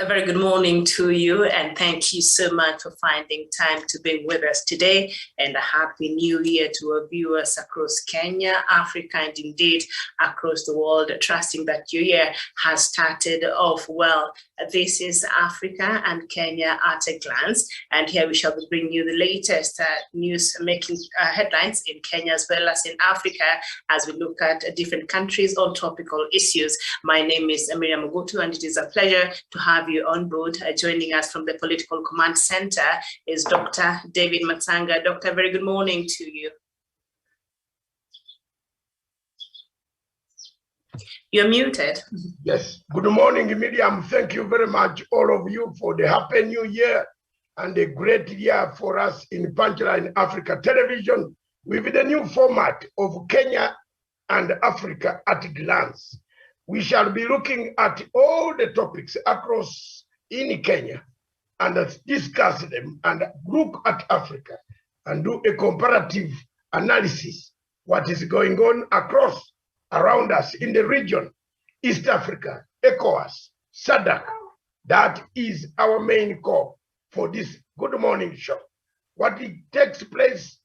A very good morning to you, and thank you so much for finding time to be with us today. And a happy new year to our viewers across Kenya, Africa, and indeed across the world, trusting that your year has started off well. This is Africa and Kenya at a glance, and here we shall be bringing you the latest news making headlines in Kenya as well as in Africa as we look at different countries on topical issues. My name is Miriam Ogutu, and it is a pleasure to have you on board. Joining us from the Political Command Center is Dr. David Matsanga. Doctor, very good morning to you. You're muted. Yes. Good morning, Miriam. Thank you very much, all of you, for the Happy New Year and a great year for us in Punchline Africa Television with the new format of Kenya and Africa at a glance. We shall be looking at all the topics across in Kenya and discuss them and look at Africa and do a comparative analysis what is going on across around us in the region, East Africa, ECOWAS, SADC. That is our main core for this Good Morning show. What it takes place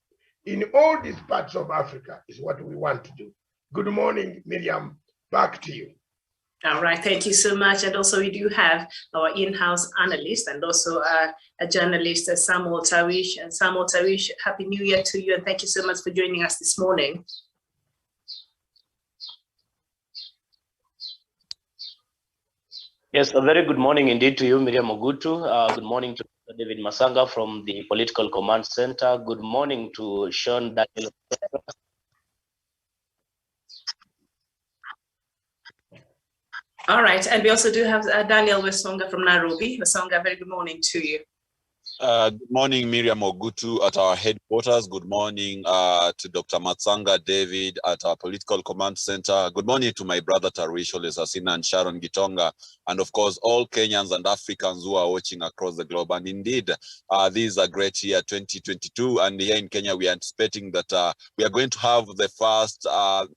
in all these parts of Africa is what we want to do. Good morning, Miriam. Back to you. All right, thank you so much. And also we do have our in-house analyst and also a journalist, Samuel Tawish. And Samuel Tawish, Happy New Year to you, and thank you so much for joining us this morning. Yes, a very good morning indeed to you, Miriam Ogutu. Good morning to David Masanga from the Political Command Center. Good morning to Sean Daniel. All right, and we also do have Daniel Wesonga from Nairobi. Wesonga, very good morning to you. Good morning, Miriam Ogutu at our headquarters. Good morning to Dr. Matsanga David at our Political Command Center. Good morning to my brother Tarisho Lesasina and Sharon Gitonga, and of course all Kenyans and Africans who are watching across the globe. And indeed, this is a great year 2022, and here in Kenya we are anticipating that we are going to have the first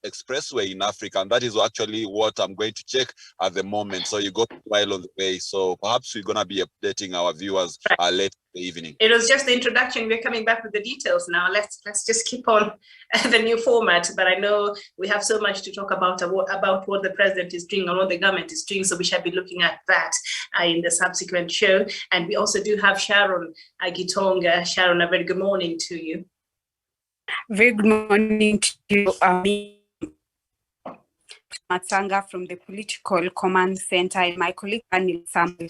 expressway in Africa, and that is actually what I'm going to check at the moment. So you got a while on the way, so perhaps we're going to be updating our viewers later the evening. It was just the introduction. We're coming back with the details now. Let's just keep on the new format. But I know we have so much to talk about what the president is doing and what the government is doing. So we shall be looking at that in the subsequent show. And we also do have Sharon Gitonga. Sharon, a very good morning to you. Very good morning to you. Matsanga from the Political Command Center, and my colleague Daniel Samuel.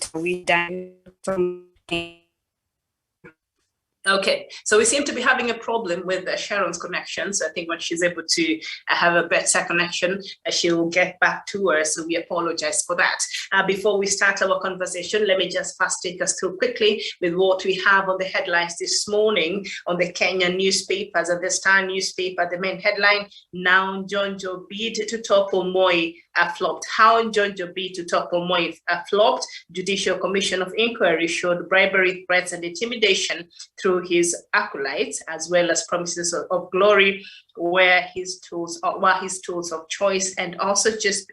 Okay, so we seem to be having a problem with Sharon's connection. So I think when she's able to have a better connection, she'll get back to us. So we apologize for that. Before we start our conversation, let me just first take us through quickly with what we have on the headlines this morning on the Kenyan newspapers. And the Star newspaper, the main headline, now Njonjo bid to topple Moi flopped. How Njonjo bid to topple Moi flopped. Judicial Commission of Inquiry showed bribery, threats, and intimidation through his acolytes, as well as promises of glory, were his tools of choice. And also just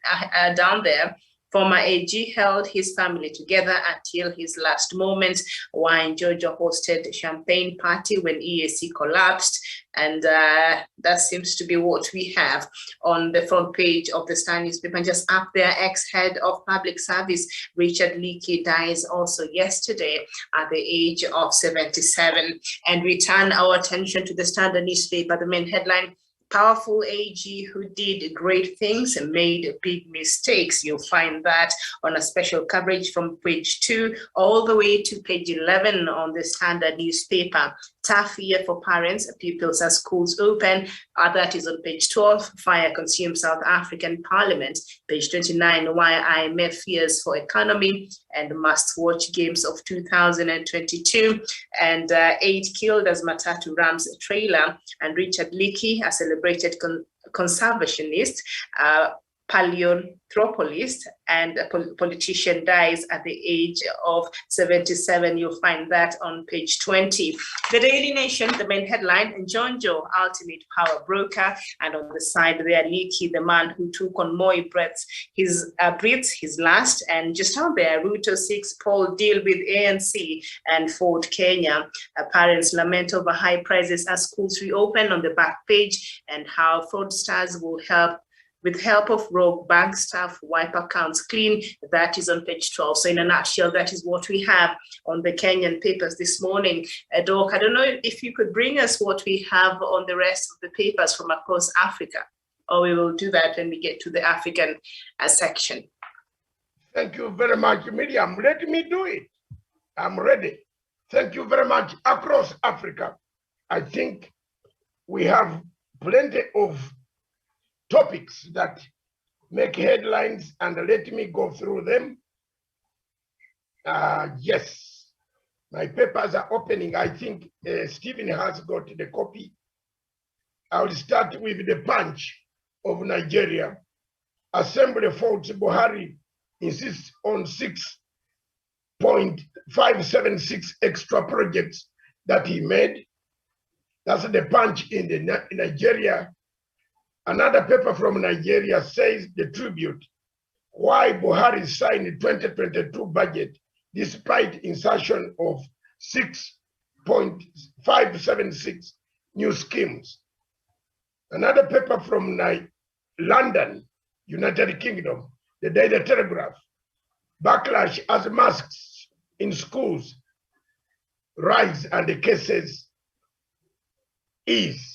down there, former AG held his family together until his last moments, while Njonjo hosted a champagne party when EAC collapsed. And that seems to be what we have on the front page of the Star newspaper. And just up there, ex-head of public service, Richard Leakey, dies also yesterday at the age of 77. And we turn our attention to the Standard newspaper, the main headline, powerful AG who did great things and made big mistakes. You'll find that on a special coverage from page 2 all the way to page 11 on the Standard newspaper. Tough year for parents, pupils as schools open. That is on page 12. Fire consumes South African Parliament. Page 29, why IMF fears for economy, and must-watch games of 2022. And 8 killed as Matatu rams a trailer. And Richard Leakey, a celebrated conservationist, paleoanthropologist and a politician dies at the age of 77. You'll find that on page 20. The Daily Nation, the main headline, Njonjo, ultimate power broker. And on the side there, Leakey, the man who took on Moi breaths his last. And just out there, Ruto 6 poll deal with ANC and Ford Kenya. Parents lament over high prices as schools reopen on the back page, and how fraudsters will help with help of rogue bank staff wipe accounts clean. That is on page 12. So in a nutshell, that is what we have on the Kenyan papers this morning. Doc, I don't know if you could bring us what we have on the rest of the papers from across Africa, or we will do that when we get to the African section. Thank you very much, Miriam. Let me do it. I'm ready. Thank you very much. Across Africa, I think we have plenty of topics that make headlines, and let me go through them. Yes, my papers are opening. I think Stephen has got the copy. I'll start with the Punch of Nigeria. Assembly faults Buhari, insists on 6.576 extra projects that he made. That's the Punch in Nigeria. Another paper from Nigeria says, the Tribute, why Buhari signed the 2022 budget despite insertion of 6.576 new schemes. Another paper from London, United Kingdom, the Daily Telegraph, backlash as masks in schools rise and the cases ease.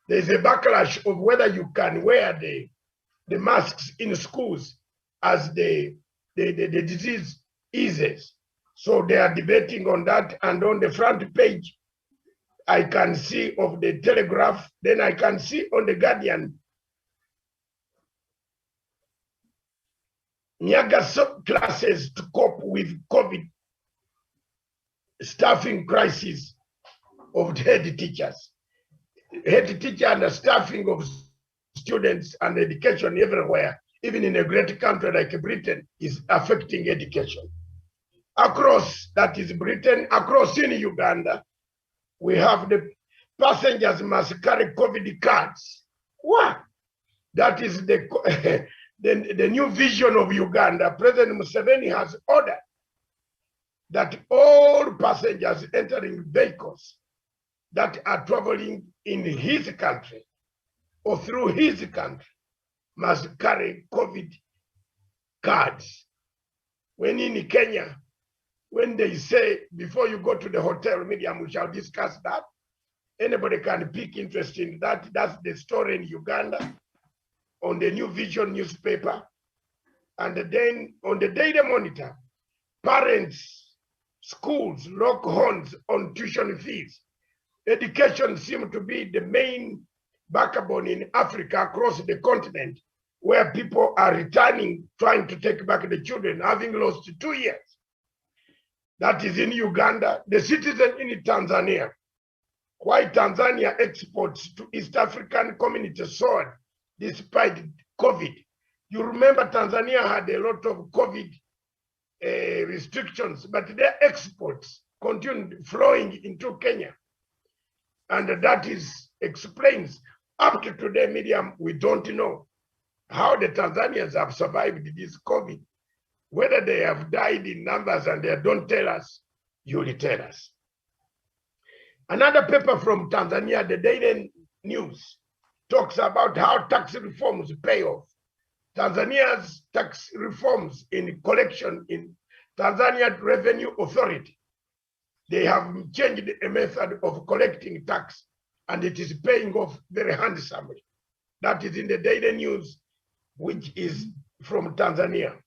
There's a backlash of whether you can wear the masks in schools as the disease eases. So they are debating on that. And on the front page, I can see of the Telegraph, then I can see on the Guardian, Nyaga classes to cope with COVID staffing crisis of the head teachers. Head teacher and the staffing of students and education everywhere, even in a great country like Britain, is affecting education. Across, that is Britain, across in Uganda, we have the passengers must carry COVID cards. What? That is the new vision of Uganda. President Museveni has ordered that all passengers entering vehicles that are traveling in his country or through his country must carry COVID cards. When in Kenya, when they say, before you go to the hotel, Miriam, we shall discuss that. Anybody can pick interest in that. That's the story in Uganda on the New Vision newspaper. And then on the Daily Monitor, parents, schools lock horns on tuition fees. Education seems to be the main backbone in Africa across the continent, where people are returning, trying to take back the children, having lost 2 years. That is in Uganda. The citizen in Tanzania, why Tanzania exports to East African communities soared despite COVID. You remember Tanzania had a lot of COVID restrictions, but their exports continued flowing into Kenya. And that explains, up to today, Miriam, we don't know how the Tanzanians have survived this COVID. Whether they have died in numbers and they don't tell us, you will tell us. Another paper from Tanzania, the Daily News, talks about how tax reforms pay off. Tanzania's tax reforms in collection in Tanzania Revenue Authority. They have changed a method of collecting tax, and it is paying off very handsomely. That is in the Daily News, which is from Tanzania.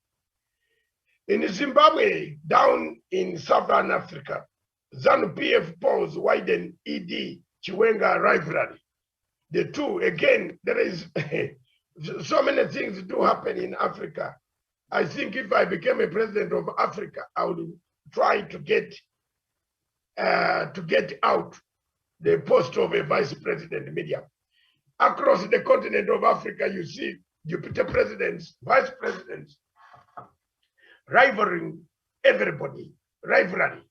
In Zimbabwe, down in Southern Africa, ZANU-PF polls widen ED Chiwenga rivalry. The two, again, there is so many things do happen in Africa. I think if I became a president of Africa, I would try to get out the post of a vice president, Miriam. Across the continent of Africa, you see deputy presidents, vice presidents, rivaling everybody, rivalry.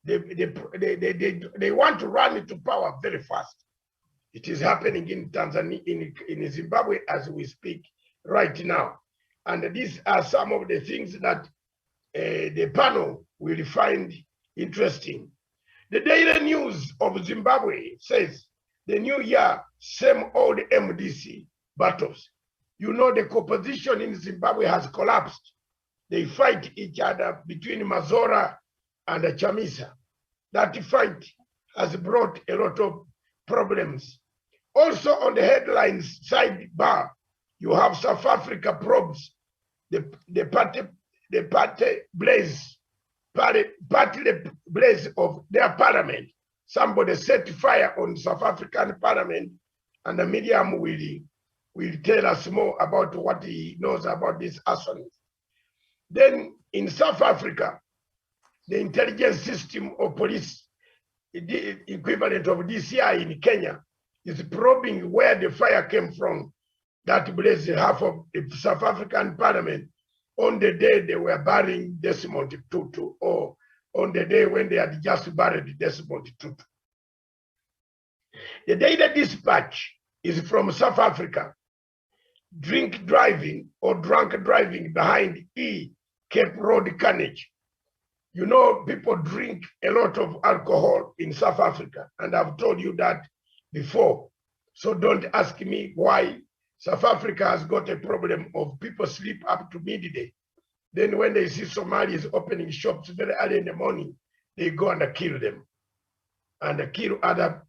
They want to run into power very fast. It is happening in Tanzania, in Zimbabwe as we speak right now. And these are some of the things that the panel will find interesting. The daily news of Zimbabwe says the new year, same old MDC battles. You know, the composition in Zimbabwe has collapsed. They fight each other between Mazora and Chamisa. That fight has brought a lot of problems. Also on the headlines sidebar, you have South Africa probes the party blaze of their parliament. Somebody set fire on South African parliament, and the Miriam will tell us more about what he knows about this arsonist. Then in South Africa, the intelligence system of police, the equivalent of DCI in Kenya, is probing where the fire came from that blazed half of the South African parliament on the day they were burying Desmond Tutu, or on the day when they had just buried Desmond Tutu. The Daily Dispatch is from South Africa. Drink driving or drunk driving behind Cape Road carnage. You know, people drink a lot of alcohol in South Africa, and I've told you that before. So don't ask me why South Africa has got a problem of people sleep up to midday. Then when they see Somalis opening shops very early in the morning, they go and kill them and kill other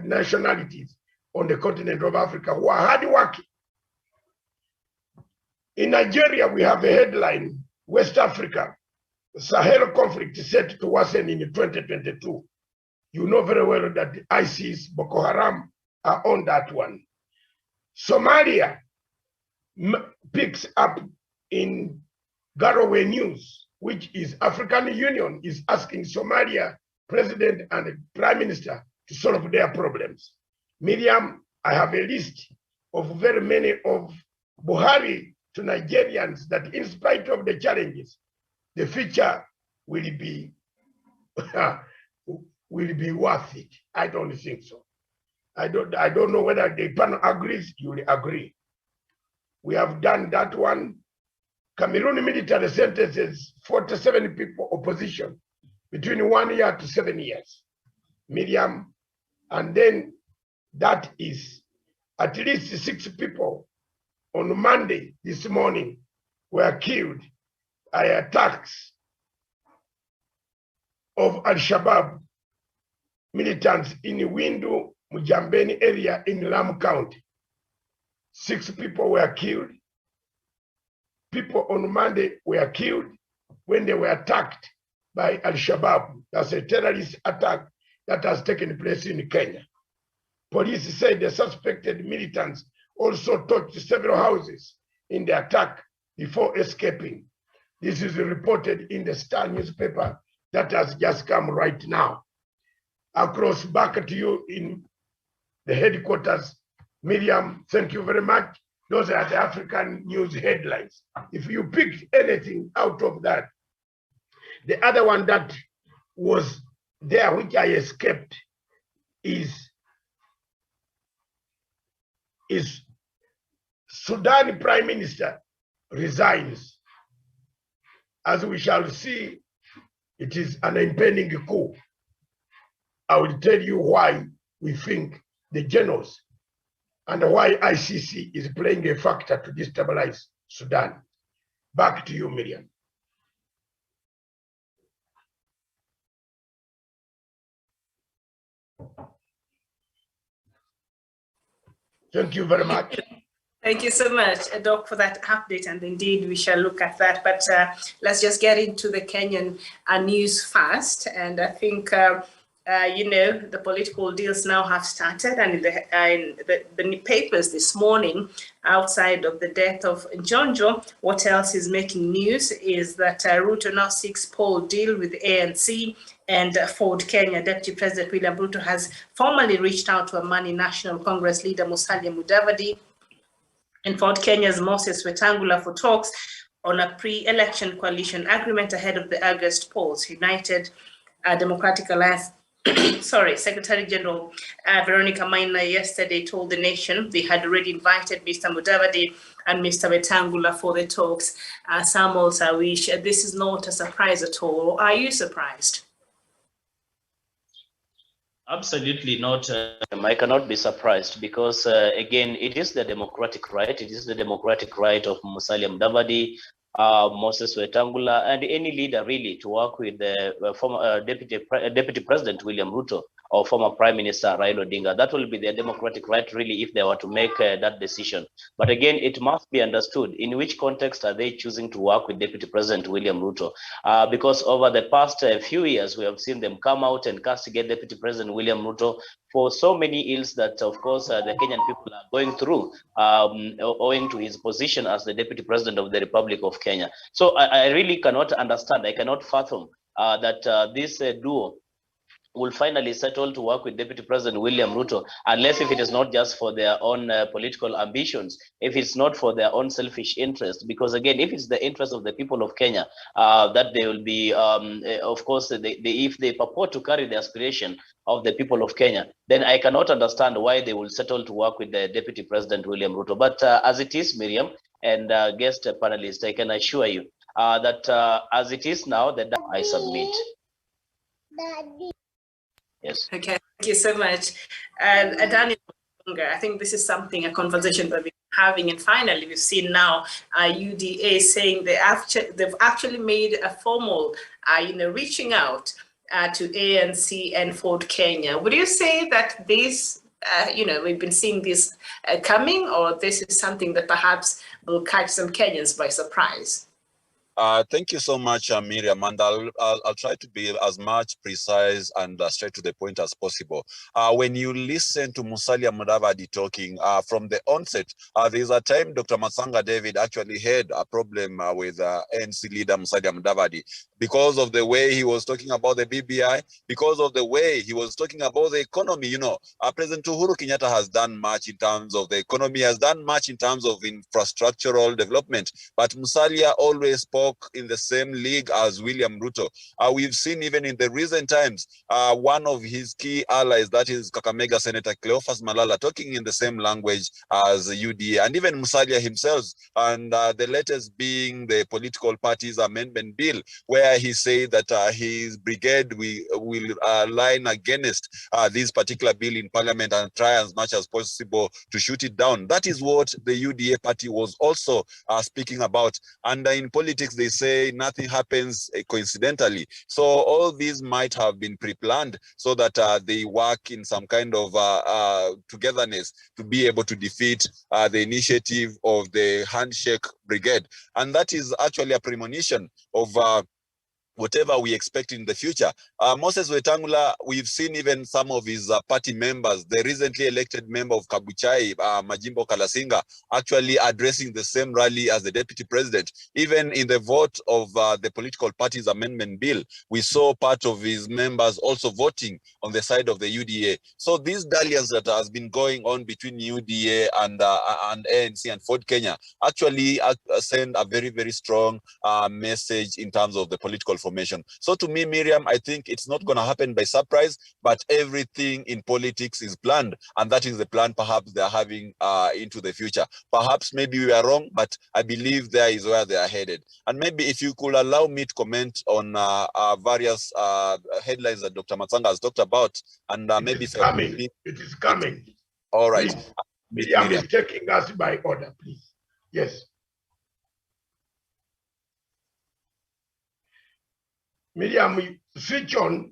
nationalities on the continent of Africa who are hardworking. In Nigeria, we have a headline, West Africa, Sahel conflict set to worsen in 2022. You know very well that ISIS, Boko Haram are on that one. Somalia picks up in Garowe News, which is African Union is asking Somalia president and prime minister to solve their problems. Miriam, I have a list of very many of Buhari to Nigerians that in spite of the challenges, the future will be worth it. I don't think so. I don't know whether the panel agrees. You will agree. We have done that one. Cameroon military sentences 47 people opposition between 1 year to 7 years. Miriam, and then that is at least 6 people on Monday this morning were killed by attacks of Al-Shabaab militants in Windu, Mujambeni area in Lamu County. 6 people were killed. People on Monday were killed when they were attacked by Al-Shabaab. That's a terrorist attack that has taken place in Kenya. Police said the suspected militants also touched several houses in the attack before escaping. This is reported in the Star newspaper that has just come right now. Across back to you in the headquarters. Miriam, thank you very much. Those are the African news headlines. If you picked anything out of that, the other one that was there, which I escaped, is Sudan Prime Minister resigns. As we shall see, it is an impending coup. I will tell you why we think the generals and why ICC is playing a factor to destabilize Sudan. Back to you, Miriam. Thank you very much. Thank you so much, Doc, for that update. And indeed, we shall look at that. But let's just get into the Kenyan news first. And I think, you know, the political deals now have started. And in the papers this morning, outside of the death of Njonjo, what else is making news is that Ruto now seeks poll deal with ANC. And Ford Kenya Deputy President William Ruto has formally reached out to Amani National Congress leader Musalia Mudavadi and Ford Kenya's Moses Wetangula for talks on a pre-election coalition agreement ahead of the August polls. United Democratic Alliance Secretary General Veronica Maina yesterday told the nation they had already invited Mr. Mudavadi and Mr. Wetangula for the talks. Samuel Sawish, this is not a surprise at all. Are you surprised? Absolutely not. I cannot be surprised because, again, it is the democratic right. It is the democratic right of Musalia Mudavadi, Moses Wetangula, and any leader really to work with the former Deputy President William Ruto or former Prime Minister Raila Odinga. That will be their democratic right really if they were to make that decision. But again, it must be understood in which context are they choosing to work with Deputy President William Ruto? Because over the past few years, we have seen them come out and castigate Deputy President William Ruto for so many ills that, of course, the Kenyan people are going through owing to his position as the Deputy President of the Republic of Kenya. So I really cannot understand, I cannot fathom that this duo will finally settle to work with Deputy President William Ruto, unless if it is not just for their own political ambitions, if it's not for their own selfish interest. Because again, if it's the interest of the people of Kenya, that they will be, of course, if they purport to carry the aspiration of the people of Kenya, then I cannot understand why they will settle to work with the Deputy President William Ruto. But as it is, Miriam, and guest panelist, I can assure you that as it is now, that I submit. Yes. Okay, thank you so much. And Daniel, I think this is something, a conversation that we're having, and finally we've seen now UDA saying they've actually made a formal, reaching out to ANC and Ford Kenya. Would you say that this, we've been seeing this coming, or this is something that perhaps will catch some Kenyans by surprise? Thank you so much, Miriam, and I'll try to be as much precise and straight to the point as possible. When you listen to Musalia Mudavadi talking from the onset, there's a time Dr. Matsanga David actually had a problem with ANC leader Musalia Mudavadi because of the way he was talking about the BBI, because of the way he was talking about the economy. President Uhuru Kenyatta has done much in terms of the economy, has done much in terms of infrastructural development, but Musalia always spoke in the same league as William Ruto. We've seen even in the recent times, one of his key allies, that is Kakamega Senator Cleophas Malala, talking in the same language as UDA, and even Musalia himself, and the latest being the political party's amendment bill, where he said that his brigade will line against this particular bill in parliament and try as much as possible to shoot it down. That is what the UDA party was also speaking about. And in politics, they say nothing happens coincidentally. So all these might have been pre-planned so that they work in some kind of togetherness to be able to defeat the initiative of the handshake brigade. And that is actually a premonition of whatever we expect in the future. Moses Wetangula, we've seen even some of his party members, the recently elected member of Kabuchai, Majimbo Kalasinga, actually addressing the same rally as the deputy president. Even in the vote of the political party's amendment bill, we saw part of his members also voting on the side of the UDA. So these dalliance that has been going on between UDA and ANC and Ford Kenya actually send a very, very strong message in terms of the political formation. So to me, Miriam, I think it's not going to happen by surprise, but everything in politics is planned, and that is the plan perhaps they're having into the future. Perhaps maybe we are wrong, but I believe there is where they are headed. And maybe if you could allow me to comment on various headlines that Dr. Matsanga has talked about, and maybe it is coming. All right. Miriam is taking us by order, please. Yes. Miriam, switch on.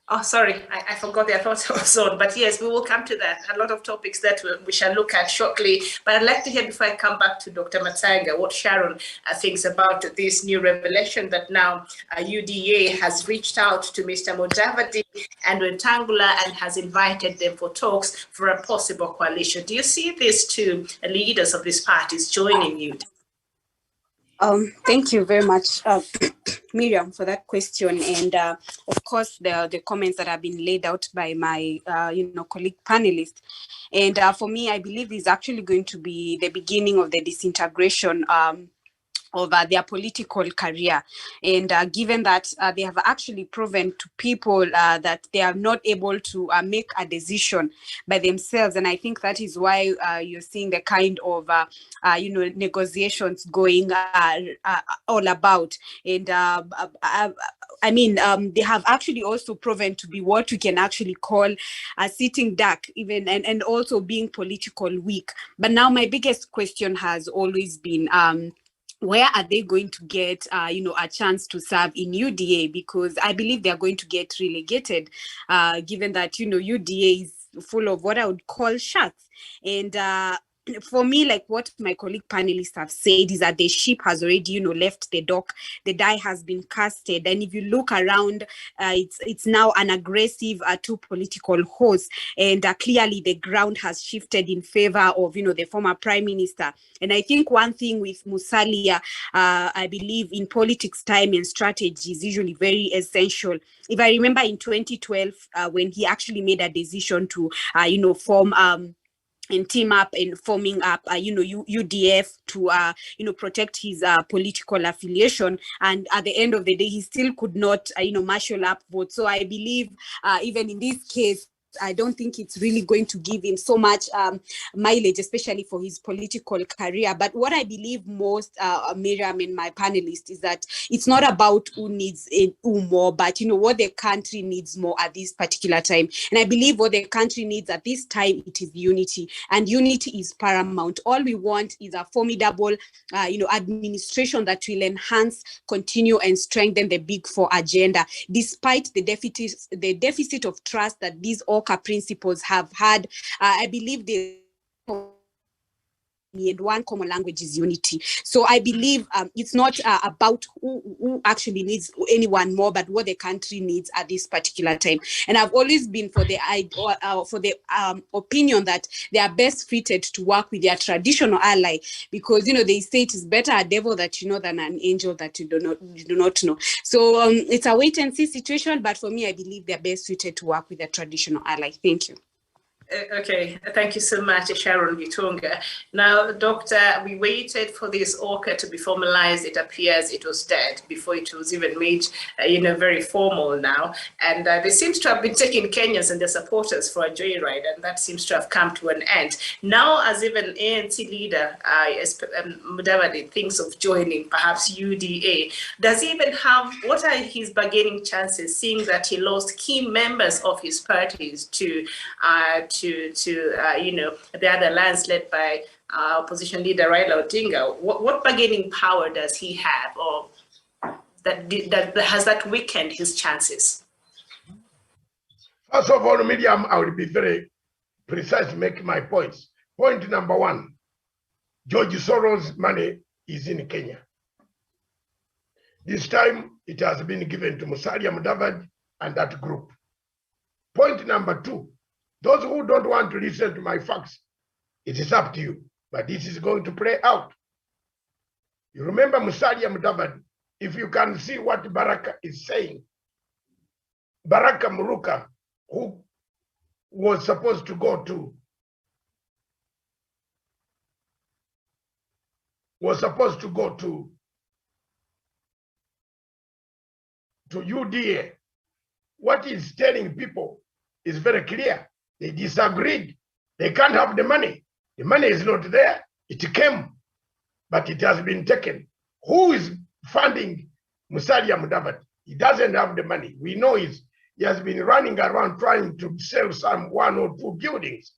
Oh, sorry, I forgot the thought I was on. But yes, we will come to that. A lot of topics that we shall look at shortly. But I'd like to hear, before I come back to Dr. Matsanga, what Sharon thinks about this new revelation that now UDA has reached out to Mr. Mudavadi and Wetangula and has invited them for talks for a possible coalition. Do you see these two leaders of these parties joining you? Thank you very much, Miriam, for that question. And of course, the comments that have been laid out by my, colleague panelists. And for me, I believe is actually going to be the beginning of the disintegration of their political career. And given that they have actually proven to people that they are not able to make a decision by themselves. And I think that is why you're seeing the kind of, negotiations going all about. And they have actually also proven to be what we can actually call a sitting duck, even and also being political weak. But now my biggest question has always been, where are they going to get, a chance to serve in UDA? Because I believe they're going to get relegated, given that, UDA is full of what I would call sharks. And for me, like what my colleague panelists have said, is that the ship has already, left the dock. The die has been casted. And if you look around, it's now an aggressive two political horse. And clearly the ground has shifted in favor of, the former prime minister. And I think one thing with Musalia, I believe in politics, time and strategy is usually very essential. If I remember in 2012, when he actually made a decision to, form and team up and forming up, UDF to, protect his political affiliation. And at the end of the day, he still could not, marshal up votes. So I believe even in this case, I don't think it's really going to give him so much mileage, especially for his political career. But what I believe most, Miriam and my panelists, is that it's not about who needs who more, but what the country needs more at this particular time. And I believe what the country needs at this time, it is unity, and unity is paramount. All we want is a formidable, administration that will enhance, continue, and strengthen the Big Four agenda, despite the deficit of trust that these principles have had. I believe they and one common language is unity. So I believe it's not about who actually needs anyone more, but what the country needs at this particular time. And I've always been for the opinion that they are best fitted to work with their traditional ally, because they say it is better a devil that you know than an angel that you do not know. So it's a wait and see situation, but for me, I believe they're best suited to work with their traditional ally. Thank you. Okay, thank you so much, Sharon Gitonga. Now, Doctor, we waited for this orca to be formalized. It appears it was dead before it was even made, very formal now. And they seem to have been taking Kenyans and their supporters for a joyride, and that seems to have come to an end. Now, as even ANC leader, Mudavadi thinks of joining perhaps UDA, does he even have, what are his bargaining chances, seeing that he lost key members of his parties to the other alliance led by opposition leader Raila Odinga? What bargaining power does he have, or that has that weakened his chances? First of all, Miriam, I will be very precise to make my points. Point number one, George Soros' money is in Kenya. This time it has been given to Musalia Mudavadi and that group. Point number two, those who don't want to listen to my facts, it is up to you, but this is going to play out. You remember Musalia Mudavadi, if you can see what Baraka is saying. Baraka Muruka, who was supposed to go to UDA, what he's telling people is very clear. They disagreed. They can't have the money. The money is not there. It came, but it has been taken. Who is funding Musalia Mudavadi? He doesn't have the money. We know he has been running around trying to sell some 1 or 2 buildings,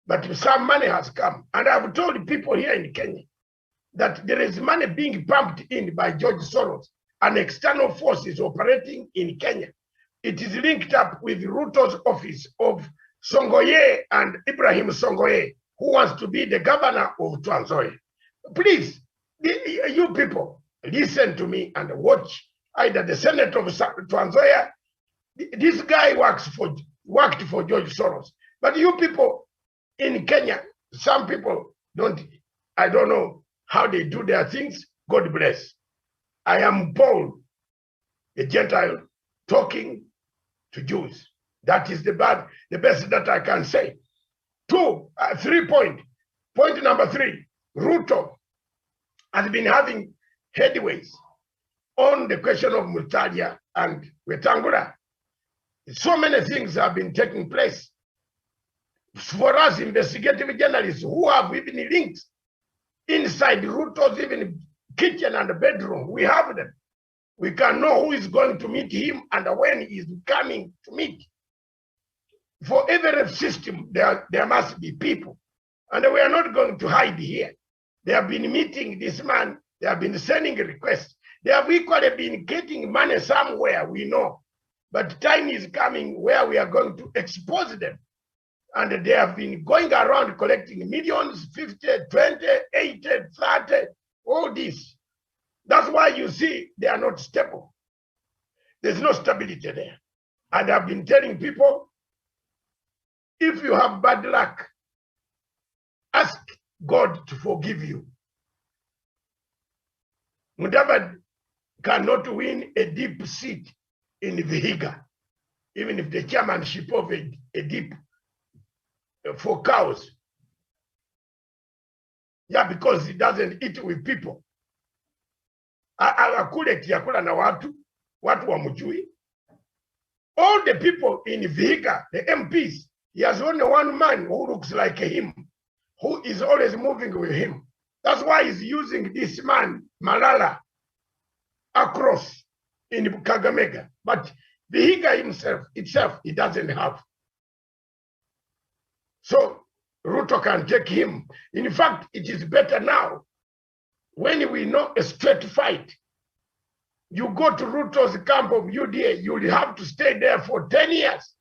but some money has come. And I've told people here in Kenya that there is money being pumped in by George Soros. An external force is operating in Kenya. It is linked up with Ruto's office of Songoye and Ibrahim Songoye, who wants to be the governor of Tanzania. Please, you people, listen to me and watch either the Senate of Tanzania. This guy worked for George Soros. But you people in Kenya, some people don't, I don't know how they do their things, God bless. I am Paul, a Gentile, talking to Jews. That is the best that I can say. 3 points. Point number 3, Ruto has been having headways on the question of Mutalia and Wetangula. So many things have been taking place. For us, investigative journalists who have even links inside Ruto's even kitchen and bedroom, we have them. We can know who is going to meet him and when he is coming to meet. For every system, there must be people. And we are not going to hide here. They have been meeting this man. They have been sending requests. They have equally been getting money somewhere, we know. But time is coming where we are going to expose them. And they have been going around collecting millions, 50, 20, 80, 30, all this. That's why you see they are not stable. There's no stability there. And I've been telling people, if you have bad luck, ask God to forgive you. Mudavadi cannot win a deep seat in Vihiga, even if the chairmanship of a deep for cows. Yeah, because he doesn't eat with people. Akule kiakula na watu wamujui. All the people in Vihiga, the MPs, he has only one man who looks like him, who is always moving with him. That's why he's using this man, Malala, across in Kagamega. But Vihiga itself, he doesn't have. So Ruto can take him. In fact, it is better now when we know a straight fight. You go to Ruto's camp of UDA, you will have to stay there for 10 years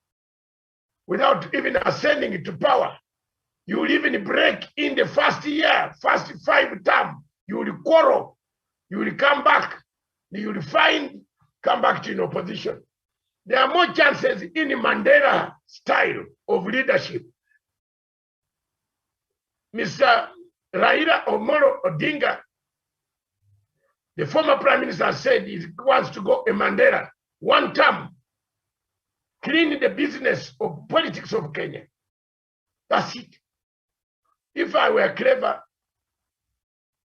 without even ascending to power. You will even break in the first year, first 5 term. You will quarrel. You will come back. You will come back to an opposition. There are more chances in Mandela style of leadership. Mr. Raila Omolo Odinga, the former prime minister, said he wants to go a Mandela, 1 term, clean the business of politics of Kenya. That's it. If I were clever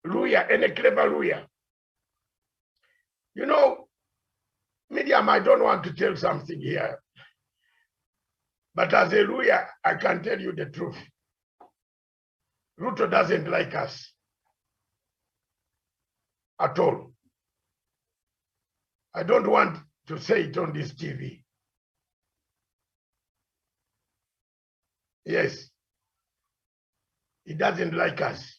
lawyer, any clever lawyer, you know, Medium, I don't want to tell something here, but as a lawyer, I can tell you the truth. Ruto doesn't like us at all. I don't want to say it on this TV. Yes, he doesn't like us.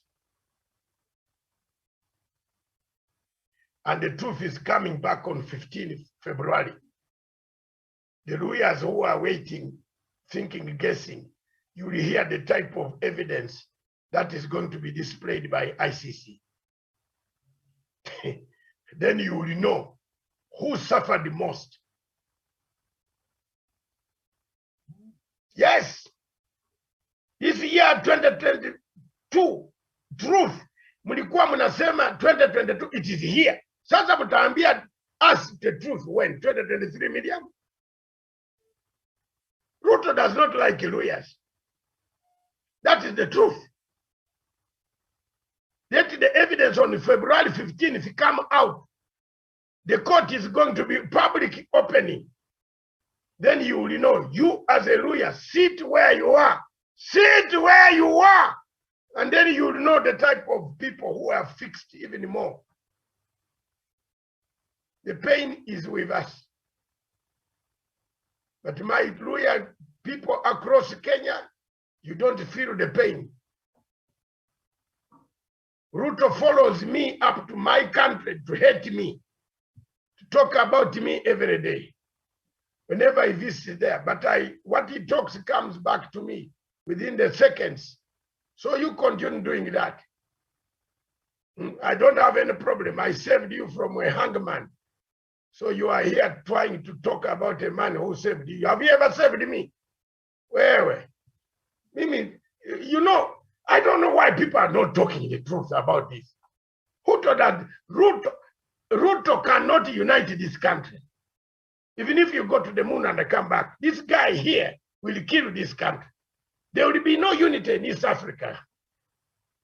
And the truth is coming back on 15th February. The lawyers who are waiting, thinking, guessing, you will hear the type of evidence that is going to be displayed by ICC. Then you will know who suffered the most. Yes, this year 2022, truth, mlikuwa mnasema 2022, it is here. Sasa mtaambia us the truth when 2023 Medium. Ruto does not like lawyers. That is the truth. Let the evidence on February 15th come out. The court is going to be public opening. Then you will know, you as a lawyer, sit where you are. Sit where you are. And then you will know the type of people who are fixed even more. The pain is with us. But my lawyer people across Kenya, you don't feel the pain. Ruto follows me up to my country to hate me, to talk about me every day. Whenever he visits there, but what he talks comes back to me within the seconds. So you continue doing that. I don't have any problem. I saved you from a hangman. So you are here trying to talk about a man who saved you. Have you ever saved me? Where? You know, I don't know why people are not talking the truth about this. Who told that Ruto cannot unite this country? Even if you go to the moon and come back, this guy here will kill this country. There will be no unity in East Africa.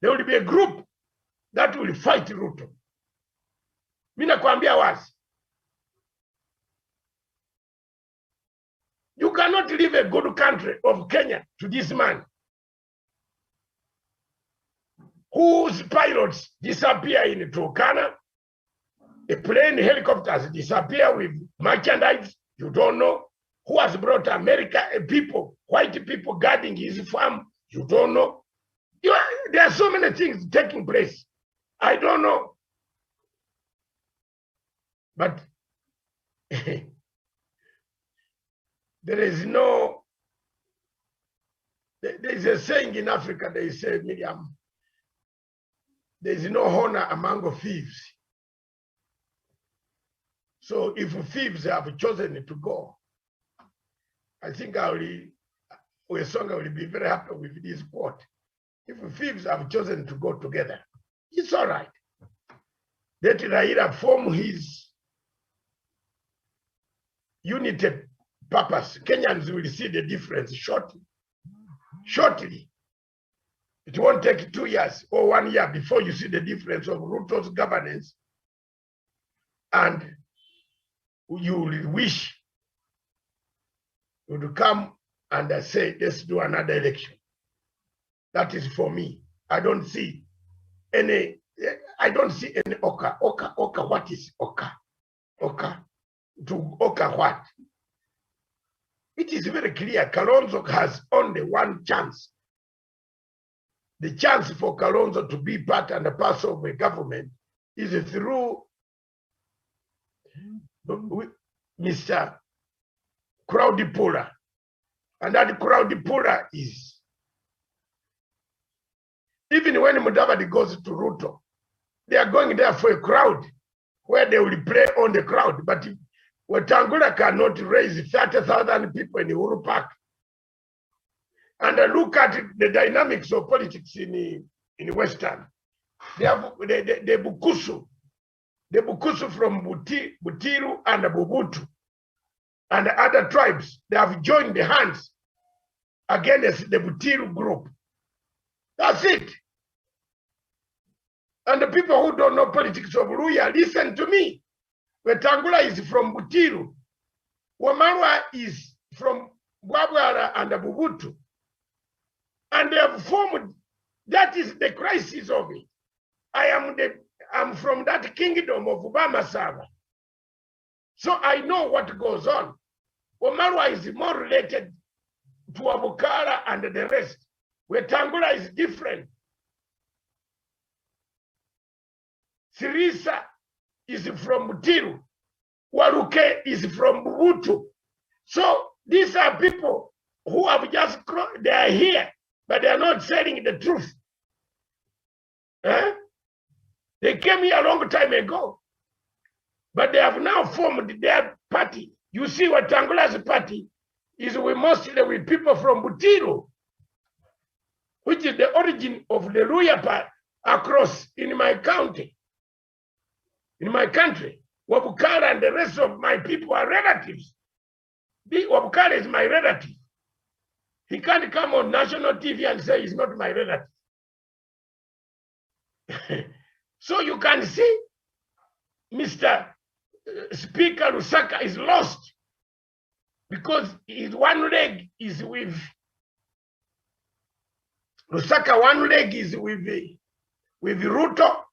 There will be a group that will fight Ruto. Mina kwambia wazi. You cannot leave a good country of Kenya to this man whose pilots disappear in Turkana. A plane, helicopters disappear with merchandise. You don't know who has brought America, people, white people guarding his farm. You don't know. There are so many things taking place. I don't know. But there is no, there is a saying in Africa, they say, Miriam, there is no honor among thieves. So if thieves have chosen to go, I think Wesonga will be very happy with this quote. If thieves have chosen to go together, it's all right. Let Raila form his unity purpose. Kenyans will see the difference shortly. Shortly. It won't take 2 years or 1 year before you see the difference of Ruto's governance, and you will wish you would come and say, let's do another election. That is for me. I don't see any Oka. Oka, what is Oka? Oka. To Oka what? It is very clear. Kalonzo has only one chance. The chance for Kalonzo to be part and a parcel of a government is through Mr. Crowdy-Pula. And that Crowdy-Pula is, even when Mudavadi goes to Ruto, they are going there for a crowd where they will play on the crowd. But Wetangula cannot raise 30,000 people in Uhuru Park. And look at the dynamics of politics in Western. They have the Bukusu from Butiru and Bubutu and other tribes. They have joined the hands against the Butiru group. That's it. And the people who don't know politics of Luya, listen to me. Wetangula is from Butiru. Wamarwa is from Bwabwara and Bubutu. And they have formed, that is the crisis of it. I'm from that kingdom of Obama Saba. So I know what goes on. Wamarwa is more related to Abukara and the rest. Wetangula is different. Sirisa is from Butiru. Waruke is from Bubutu. So these are people who have just, they are here, but they are not saying the truth. They came here a long time ago, but they have now formed their party. You see what Tangula's party is mostly with people from Butiru, which is the origin of the Luya part across in my county, in my country. Wabukara and the rest of my people are relatives. Wabukara is my relative. He can't come on national TV and say he's not my relative. So you can see Mr. Speaker Lusaka is lost because his one leg is with Lusaka, one leg is with Ruto,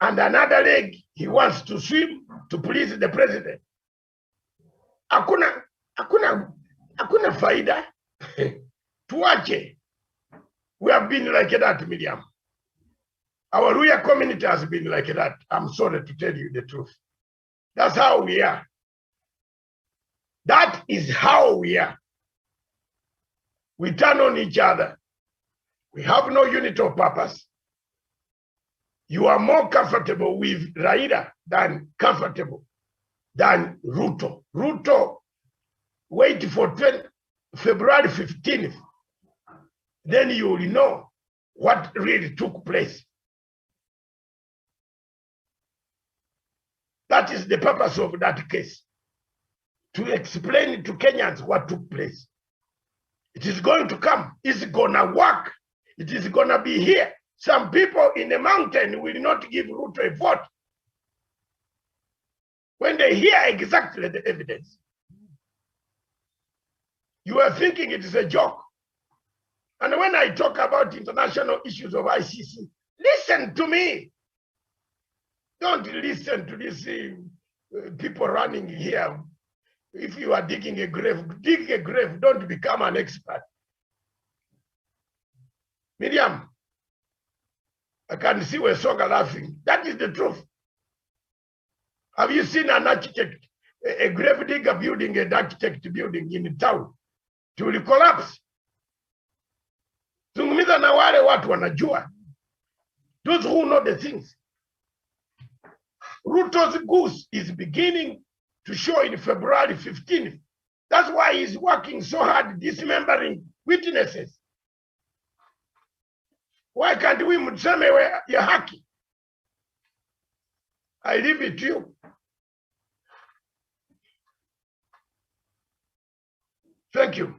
and another leg he wants to swim to please the president. Hakuna faida. Tuache. We have been like that, Miriam. Our Luya community has been like that. I'm sorry to tell you the truth. That's how we are. That is how we are. We turn on each other. We have no unit of purpose. You are more comfortable with Raila than comfortable than Ruto. Ruto, wait for February 15th. Then you will know what really took place. That is the purpose of that case, to explain to Kenyans what took place. It is going to come. It's going to work. It is going to be here. Some people in the mountain will not give Ruto a vote when they hear exactly the evidence. You are thinking it is a joke. And when I talk about international issues of ICC, listen to me. Don't listen to these people running here. If you are digging a grave, dig a grave. Don't become an expert. Miriam, I can see Wesonga laughing. That is the truth. Have you seen an architect, a grave digger building an architect building in town? It will collapse. Zungumza na wale watu wanajua. Those who know the things. Ruto's goose is beginning to show in February 15th. That's why he's working so hard, dismembering witnesses. Why can't we mseme ya haki? I leave it to you. Thank you.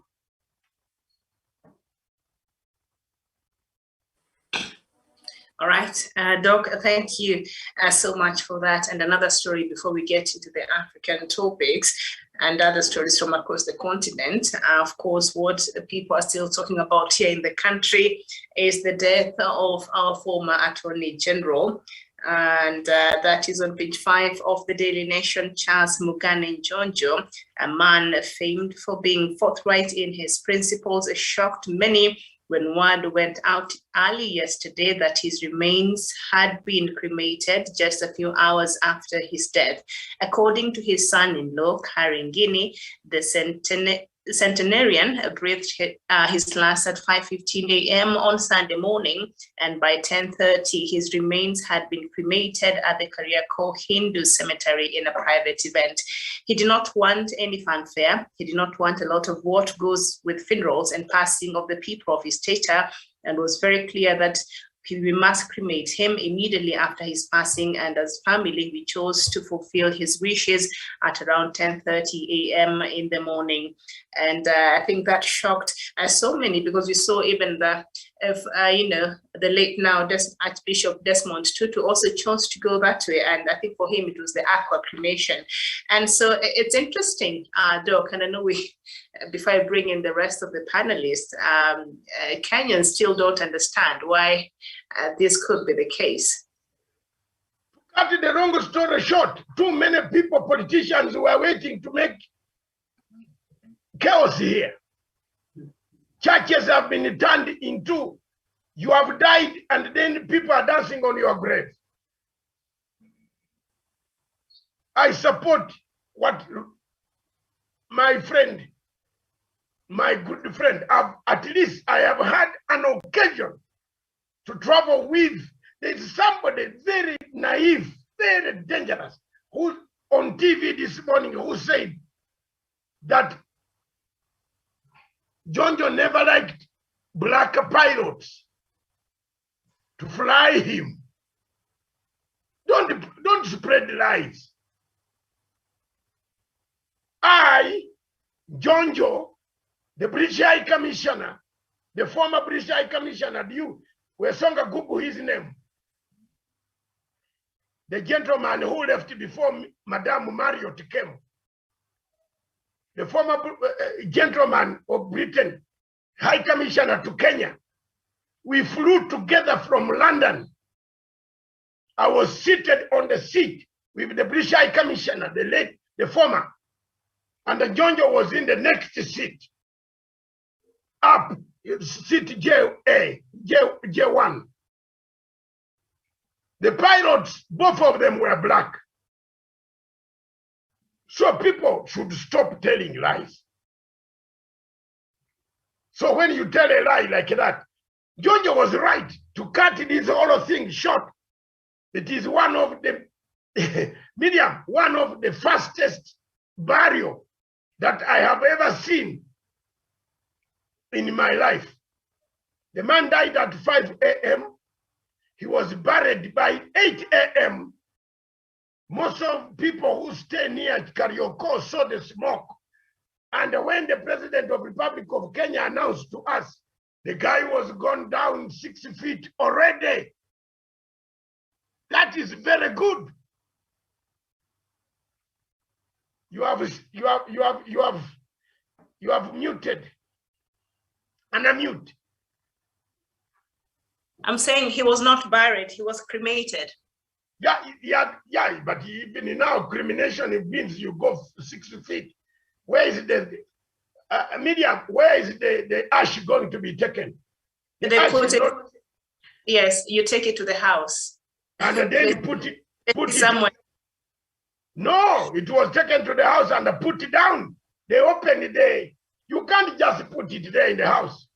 All right, Doc, thank you so much for that. And another story before we get into the African topics and other stories from across the continent. Of course, what people are still talking about here in the country is the death of our former Attorney General. And that is on page 5 of the Daily Nation. Charles Mugane Njonjo, a man famed for being forthright in his principles, shocked many when word went out early yesterday that his remains had been cremated just a few hours after his death. According to his son-in-law, Karingini, the centenarian breathed his last at 5:15 a.m. on Sunday morning, and by 10:30, his remains had been cremated at the Kariako Hindu cemetery in a private event. He did not want any fanfare. He did not want a lot of what goes with funerals and passing of the people of his stature, and was very clear that we must cremate him immediately after his passing, and as family, we chose to fulfill his wishes at around 10:30 a.m. in the morning. And I think that shocked so many, because we saw even the late now Archbishop Desmond Tutu also chose to go that way, and I think for him it was the aqua cremation. And so it's interesting, Doc, and I know before I bring in the rest of the panelists, Kenyans still don't understand why this could be the case. Cut the wrong story short, too many people, politicians, were waiting to make chaos here. Churches have been turned into, you have died and then people are dancing on your grave. I support what my friend, my good friend, at least I have had an occasion to travel with. There's somebody very naive, very dangerous, who on TV this morning who said that Njonjo never liked black pilots to fly him. Don't spread lies. Njonjo, the British High Commissioner, the former British High Commissioner, Wesonga Google his name. The gentleman who left before Madame Marriott came. The former gentleman of Britain, High Commissioner to Kenya. We flew together from London. I was seated on the seat with the British High Commissioner, the former, and the Njonjo was in the next seat, up, seat J1. The pilots, both of them were black. So people should stop telling lies. So when you tell a lie like that, Njonjo was right to cut this whole thing short. It is one of the one of the fastest burial that I have ever seen in my life. The man died at 5 a.m. He was buried by 8 a.m. Most of people who stay near Karioko saw the smoke. And when the president of the Republic of Kenya announced to us, the guy was gone down 6 feet already. That is very good. You have muted. Unmute. I'm saying he was not buried, he was cremated. Yeah, but even now, cremation, it means you go 6 feet. Where is the medium? Where is the ash going to be taken? They put it, yes, you take it to the house. And then you put it somewhere. No, it was taken to the house and put it down. They opened it there. You can't just put it there in the house.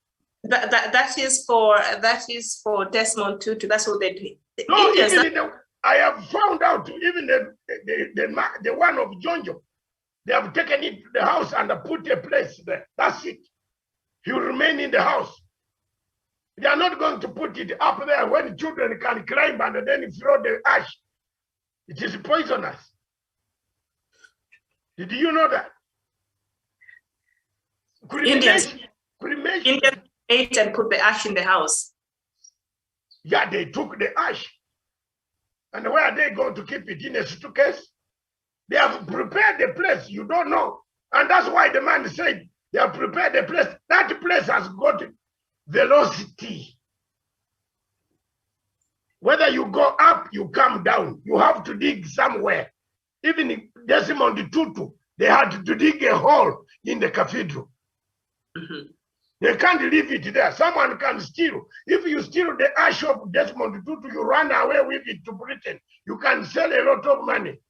That is for Desmond Tutu. That's what they do. No, I have found out even the one of Jonjo, they have taken it to the house and put a place there. That's it. He will remain in the house. They are not going to put it up there when children can climb and then throw the ash. It is poisonous. Did you know that? Indians ate and put the ash in the house. Yeah, they took the ash. And where are they going to keep it? In a suitcase? They have prepared the place. You don't know. And that's why the man said they have prepared the place. That place has got velocity. Whether you go up, you come down. You have to dig somewhere. Even in Desmond Tutu, they had to dig a hole in the cathedral. Mm-hmm. They can't leave it there. Someone can steal. If you steal the ash of Desmond Tutu, you run away with it to Britain. You can sell a lot of money.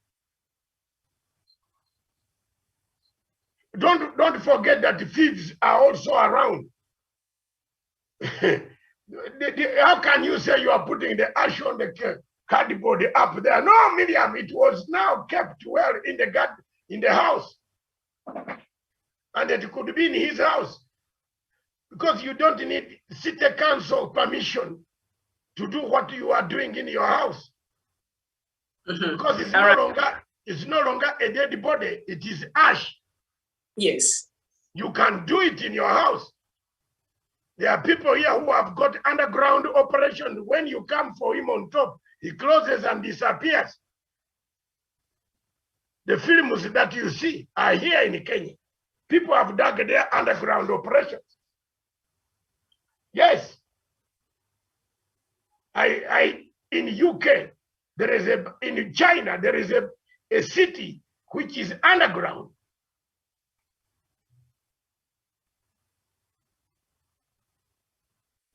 Don't forget that the thieves are also around. How can you say you are putting the ash on the cardboard up there? No, Miriam, it was now kept well in the house. And it could be in his house. Because you don't need city council permission to do what you are doing in your house. Mm-hmm. Because it's no longer a dead body, it is ash. Yes. You can do it in your house. There are people here who have got underground operation. When you come for him on top, he closes and disappears. The films that you see are here in Kenya. People have dug their underground operations. Yes. In UK, in China, there is a city which is underground.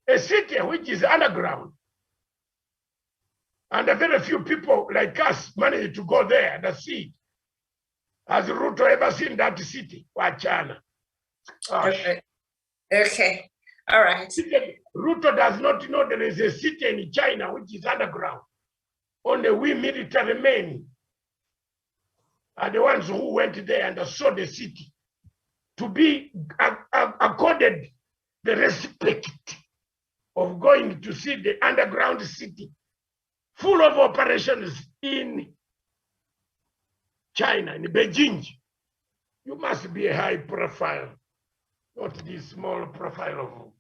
A city which is underground. And very few people like us manage to go there and see it. Has Ruto ever seen that city? Wachana. Okay. All right. Ruto does not know there is a city in China which is underground. Only we military men are the ones who went there and saw the city to be accorded the respect of going to see the underground city full of operations in China, in Beijing. You must be a high profile, not this small profile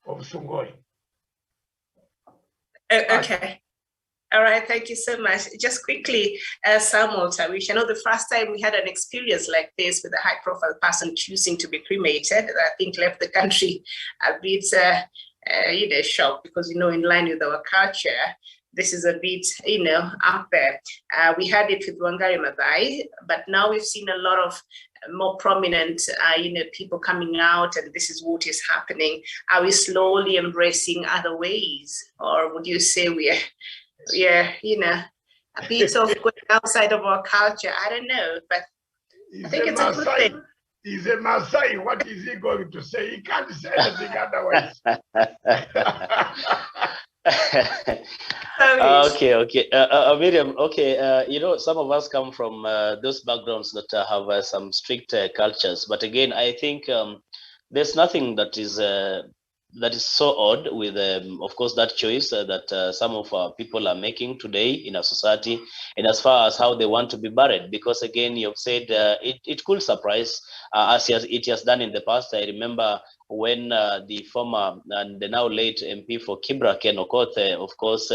of Sungoi. Okay. All right, thank you so much. Just quickly, Samuel Tawish, I know the first time we had an experience like this with a high-profile person choosing to be cremated, I think left the country a bit shocked because, in line with our culture, this is a bit, out there. We had it with Wangari Maathai, but now we've seen a lot of more prominent, people coming out, and this is what is happening. Are we slowly embracing other ways, or would you say we're a bit of going outside of our culture? I don't know, but I think it's a good thing. He's a Maasai. What is he going to say? He can't say anything otherwise. Okay. Miriam, some of us come from those backgrounds that have some strict cultures. But again, I think there's nothing that is that is so odd with, of course, that choice that some of our people are making today in our society, and as far as how they want to be buried. Because again, you've said it could surprise as it has done in the past. I remember when the former and the now late MP for Kibra, Ken Okoth, of course,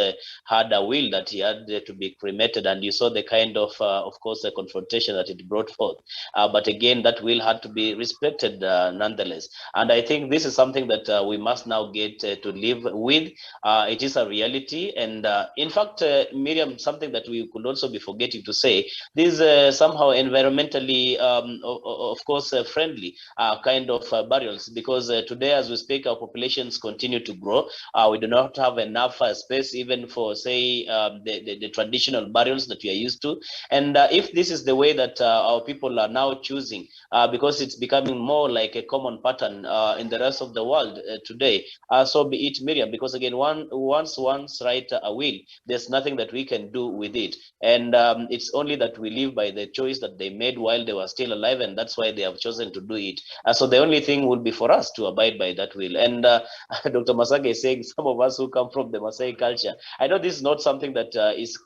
had a will that he had to be cremated, and you saw the kind of course, the confrontation that it brought forth. But again, that will had to be respected nonetheless. And I think this is something that we must now get to live with. It is a reality. And in fact, Miriam, something that we could also be forgetting to say, these somehow environmentally, of course, friendly kind of burials, because today, as we speak, our populations continue to grow. We do not have enough space even for, say, the traditional burials that we are used to. And if this is the way that our people are now choosing, because it's becoming more like a common pattern in the rest of the world today, so be it, Miriam, because again, once write a will, there's nothing that we can do with it. And it's only that we live by the choice that they made while they were still alive, and that's why they have chosen to do it. So the only thing would be for us to abide by that will. And Dr. Masage is saying some of us who come from the Maasai culture, I know this is not something that is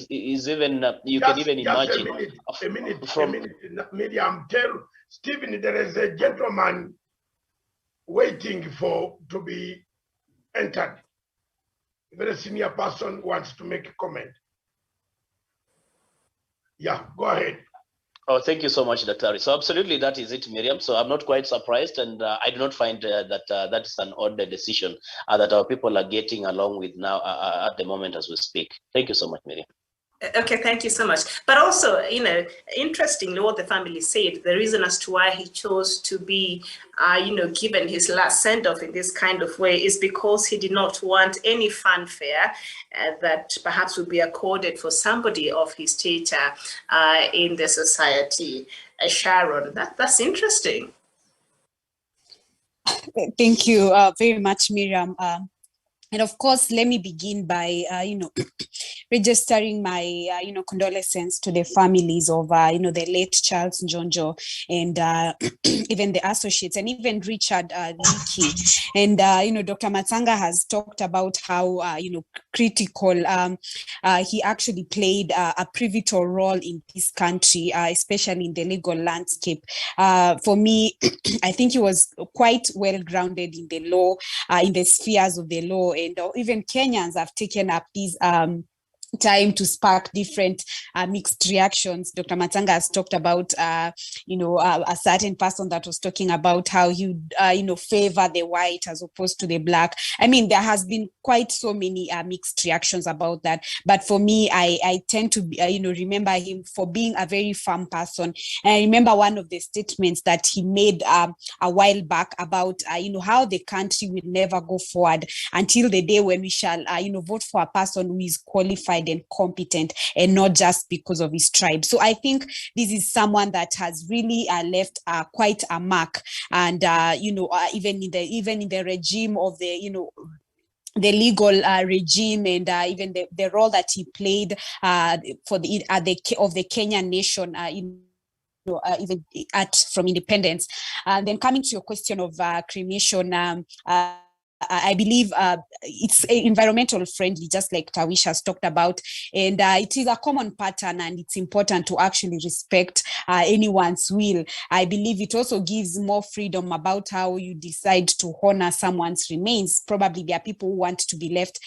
even you can even imagine. A minute, Miriam, tell Stephen there is a gentleman waiting to be entered. A very senior person wants to make a comment. Yeah, go ahead. Oh, thank you so much, Dr. So absolutely, that is it, Miriam. So I'm not quite surprised, and I do not find that that is an odd decision that our people are getting along with now at the moment as we speak. Thank you so much, Miriam. Okay, thank you so much. But also, you know, interestingly, what the family said, the reason as to why he chose to be, you know, given his last send-off in this kind of way is because he did not want any fanfare that perhaps would be accorded for somebody of his stature in the society. Sharon, that's interesting. Thank you very much, Miriam. And of course, let me begin by, you know, registering my, you know, condolences to the families of, you know, the late Charles Njonjo and even the associates and even Richard Leakey. And, you know, Dr. Matsanga has talked about how, you know, critical he actually played a pivotal role in this country, especially in the legal landscape. For me, I think he was quite well grounded in the law, in the spheres of the law. And even Kenyans have taken up these time to spark different mixed reactions. Dr. Matsanga has talked about, you know, a certain person that was talking about how you, you know, favor the white as opposed to the black. I mean, there has been quite so many mixed reactions about that. But for me, I tend to, you know, remember him for being a very firm person. And I remember one of the statements that he made a while back about, you know, how the country will never go forward until the day when we shall, you know, vote for a person who is qualified and competent and not just because of his tribe. So I think this is someone that has really left quite a mark. And you know, even in the regime of the, you know, the legal regime and even the role that he played for the of the Kenyan nation in even from independence. And then coming to your question of cremation, I believe it's environmental friendly, just like Tawish has talked about, and it is a common pattern, and it's important to actually respect anyone's will. I believe it also gives more freedom about how you decide to honor someone's remains. Probably there are people who want to be left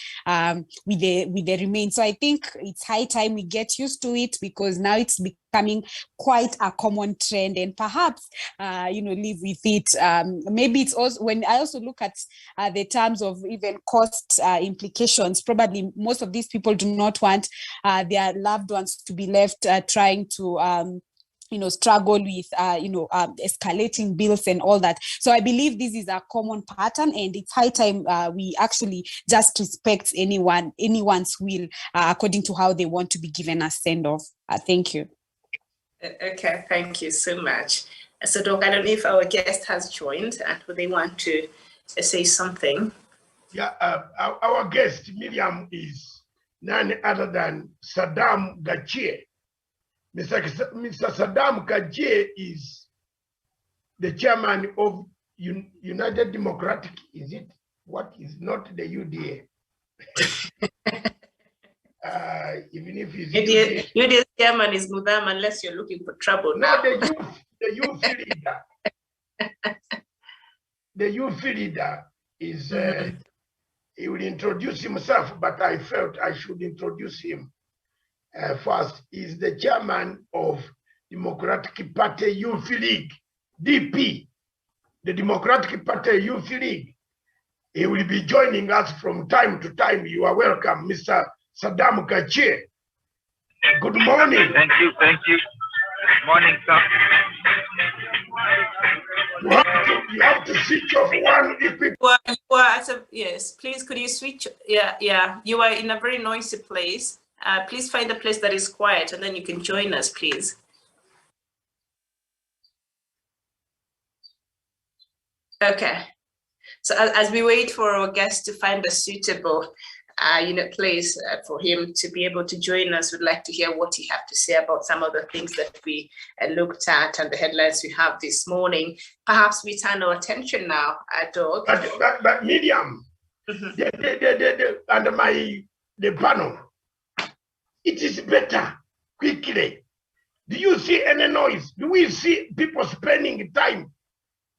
with the remains. So I think it's high time we get used to it, because now it's becoming quite a common trend, and perhaps you know, live with it. Maybe it's also, when I also look at the terms of even cost implications, probably most of these people do not want their loved ones to be left trying to you know, struggle with, you know, escalating bills and all that. So I believe this is a common pattern, and it's high time we actually just respect anyone's will according to how they want to be given a send-off. Thank you. Okay, thank you so much. So, Doc, I don't know if our guest has joined and would they want to say something? Yeah, our guest, Miriam, is none other than Saddam Gachie. Mr. Saddam Gachie is the chairman of United Democratic, is it? what is not the UDA. Even if he's UDA chairman is Mudam, unless you're looking for trouble. No, now. the youth leader. The youth leader is, he will introduce himself, but I felt I should introduce him first. He's the chairman of Democratic Party Youth League, DP, the Democratic Party Youth League. He will be joining us from time to time. You are welcome, Mr. Saddam Kachir. Good morning. Thank you. Good morning, sir. You have to switch off one if it... Yes, please, could you switch? Yeah. You are in a very noisy place. Please find a place that is quiet and then you can join us, please. Okay. So as we wait for our guest to find a suitable place for him to be able to join us, we'd like to hear what you have to say about some of the things that we looked at and the headlines we have this morning. Perhaps we turn our attention now, Doug. But Miriam, under the panel, it is better quickly. Do you see any noise? Do we see people spending time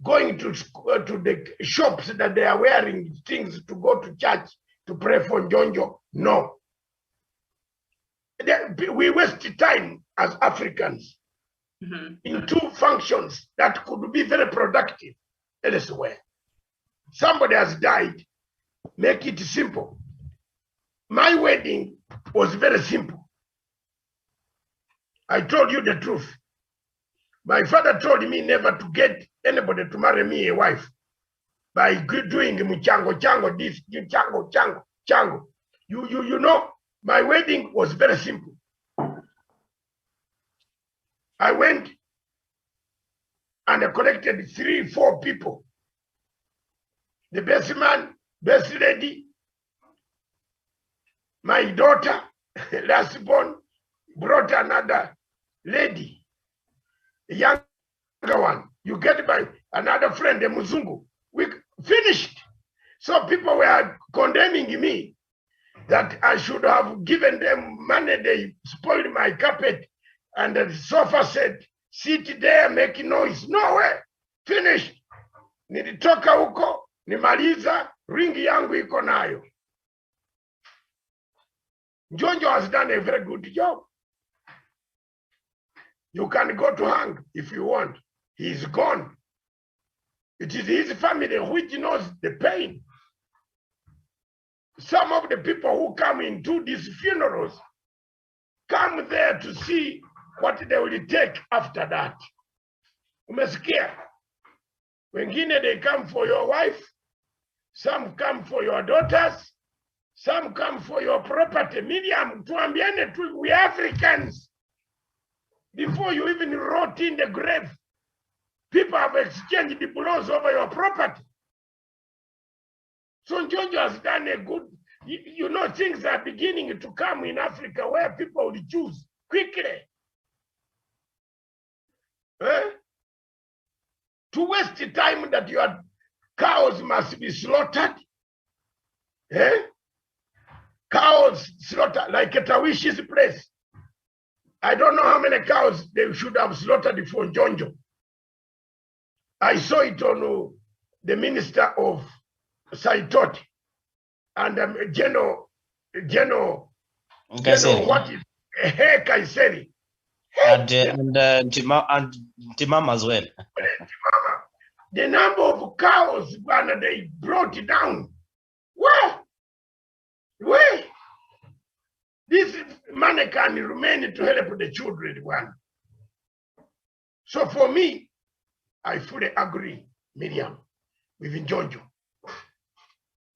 going to the shops that they are wearing things to go to church to pray for Njonjo? No. We waste time as Africans in two functions that could be very productive elsewhere. Somebody has died. Make it simple. My wedding was very simple. I told you the truth. My father told me never to get anybody to marry me a wife by doing chango, this, chango. You know, my wedding was very simple. I went and I collected 3-4 people. The best man, best lady, my daughter, last born, brought another lady, a younger one. You get by another friend, a Muzungu. We finished. So people were condemning me that I should have given them money. They spoiled my carpet. And the sofa said, sit there, make noise. No way. Finished. Nilitoka huko, nimaliza, ringi yangu iko nayo. Njonjo has done a very good job. You can go to hang if you want. He's gone. It is his family which knows the pain. Some of the people who come into these funerals come there to see what they will take after that. Umesikia? Wengine they come for your wife, some come for your daughters, some come for your property. Miriam, tuambiane tu, we Africans. Before you even rot in the grave, people have exchanged the blows over your property. So Njonjo has done a good, you know, things are beginning to come in Africa where people will choose quickly. To waste the time that your cows must be slaughtered. Cows slaughtered like a Tawishi's place. I don't know how many cows they should have slaughtered for Njonjo. I saw it on the Minister of Saitoti and General what is Kaiseri. And Timam as well. The number of cows they brought it down. Where? This money can remain to help the children. So for me, I fully agree, Miriam, with Njonjo.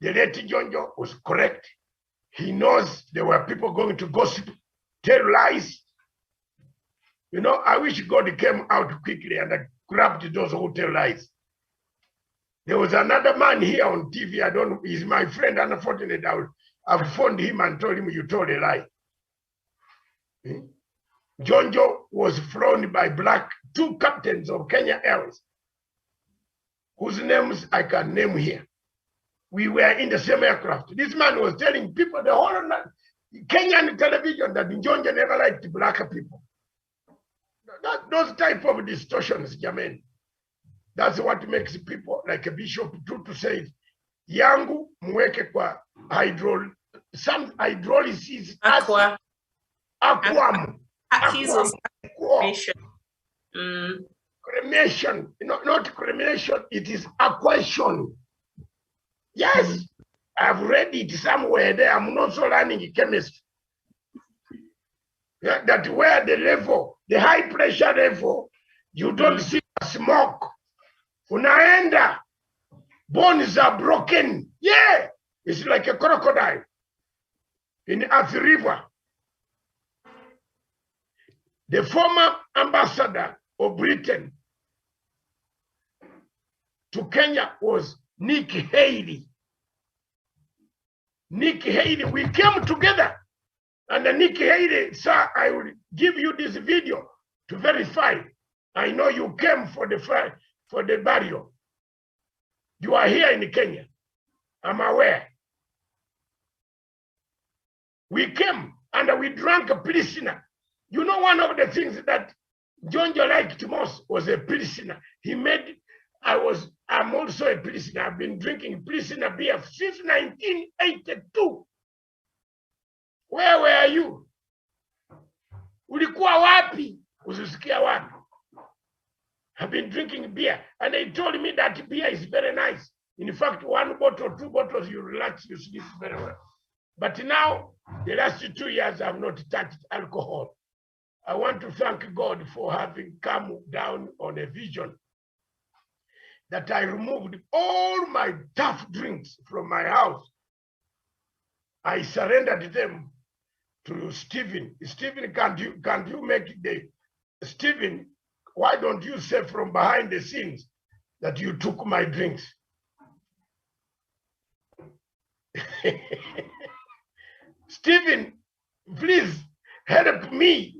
The late Njonjo was correct. He knows there were people going to gossip, tell lies. You know, I wish God came out quickly and grabbed those who tell lies. There was another man here on TV, I don't know, he's my friend, unfortunately, I've phoned him and told him you told a lie. Njonjo was flown by two captains of Kenya Airways, whose names I can name here. we were in the same aircraft. This man was telling people, the whole Kenyan television, that Njonjo never liked black people. Those type of distortions, Jermaine. That's what makes people like a Bishop Tutu says, yangu mweke kwa some hydrolysis Aquam. Cremation, not cremation, it is aquation. Yes, I've read it somewhere there. I'm not so learning chemistry. Yeah, that where the level, the high pressure level, you don't see smoke. Unaenda, bones are broken. Yeah, it's like a crocodile in Athi River. The former ambassador of Britain to Kenya was Nick Haley. Nick Haley, we came together. And Nick Haley, sir, I will give you this video to verify. I know you came for the burial. You are here in Kenya. I'm aware. We came and we drank a Pilsner. You know, one of the things that Njonjo liked most was a Pilsner. He made, I'm also a Pilsner. I've been drinking Pilsner beer since 1982. Where were you? Ulikuwa wapi? Usisikia wapi? I've been drinking beer, and they told me that beer is very nice. In fact, 1 bottle, 2 bottles, you relax, you sleep very well. But now, the last 2 years, I've not touched alcohol. I want to thank God for having come down on a vision that I removed all my tough drinks from my house. I surrendered them to Stephen. Stephen, can't you make Stephen, why don't you say from behind the scenes that you took my drinks? Stephen, please help me.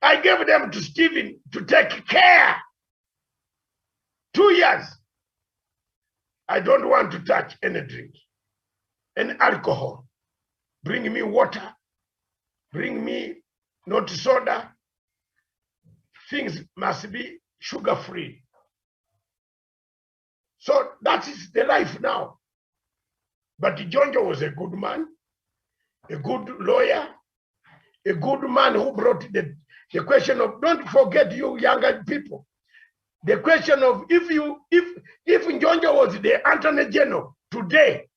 I gave them to Stephen to take care. 2 years. I don't want to touch any drink, any alcohol. Bring me water. Bring me not soda. Things must be sugar-free. So that is the life now. But Njonjo was a good man, a good lawyer, a good man who brought the question of, don't forget, you younger people, the question of if Njonjo was the Attorney General today,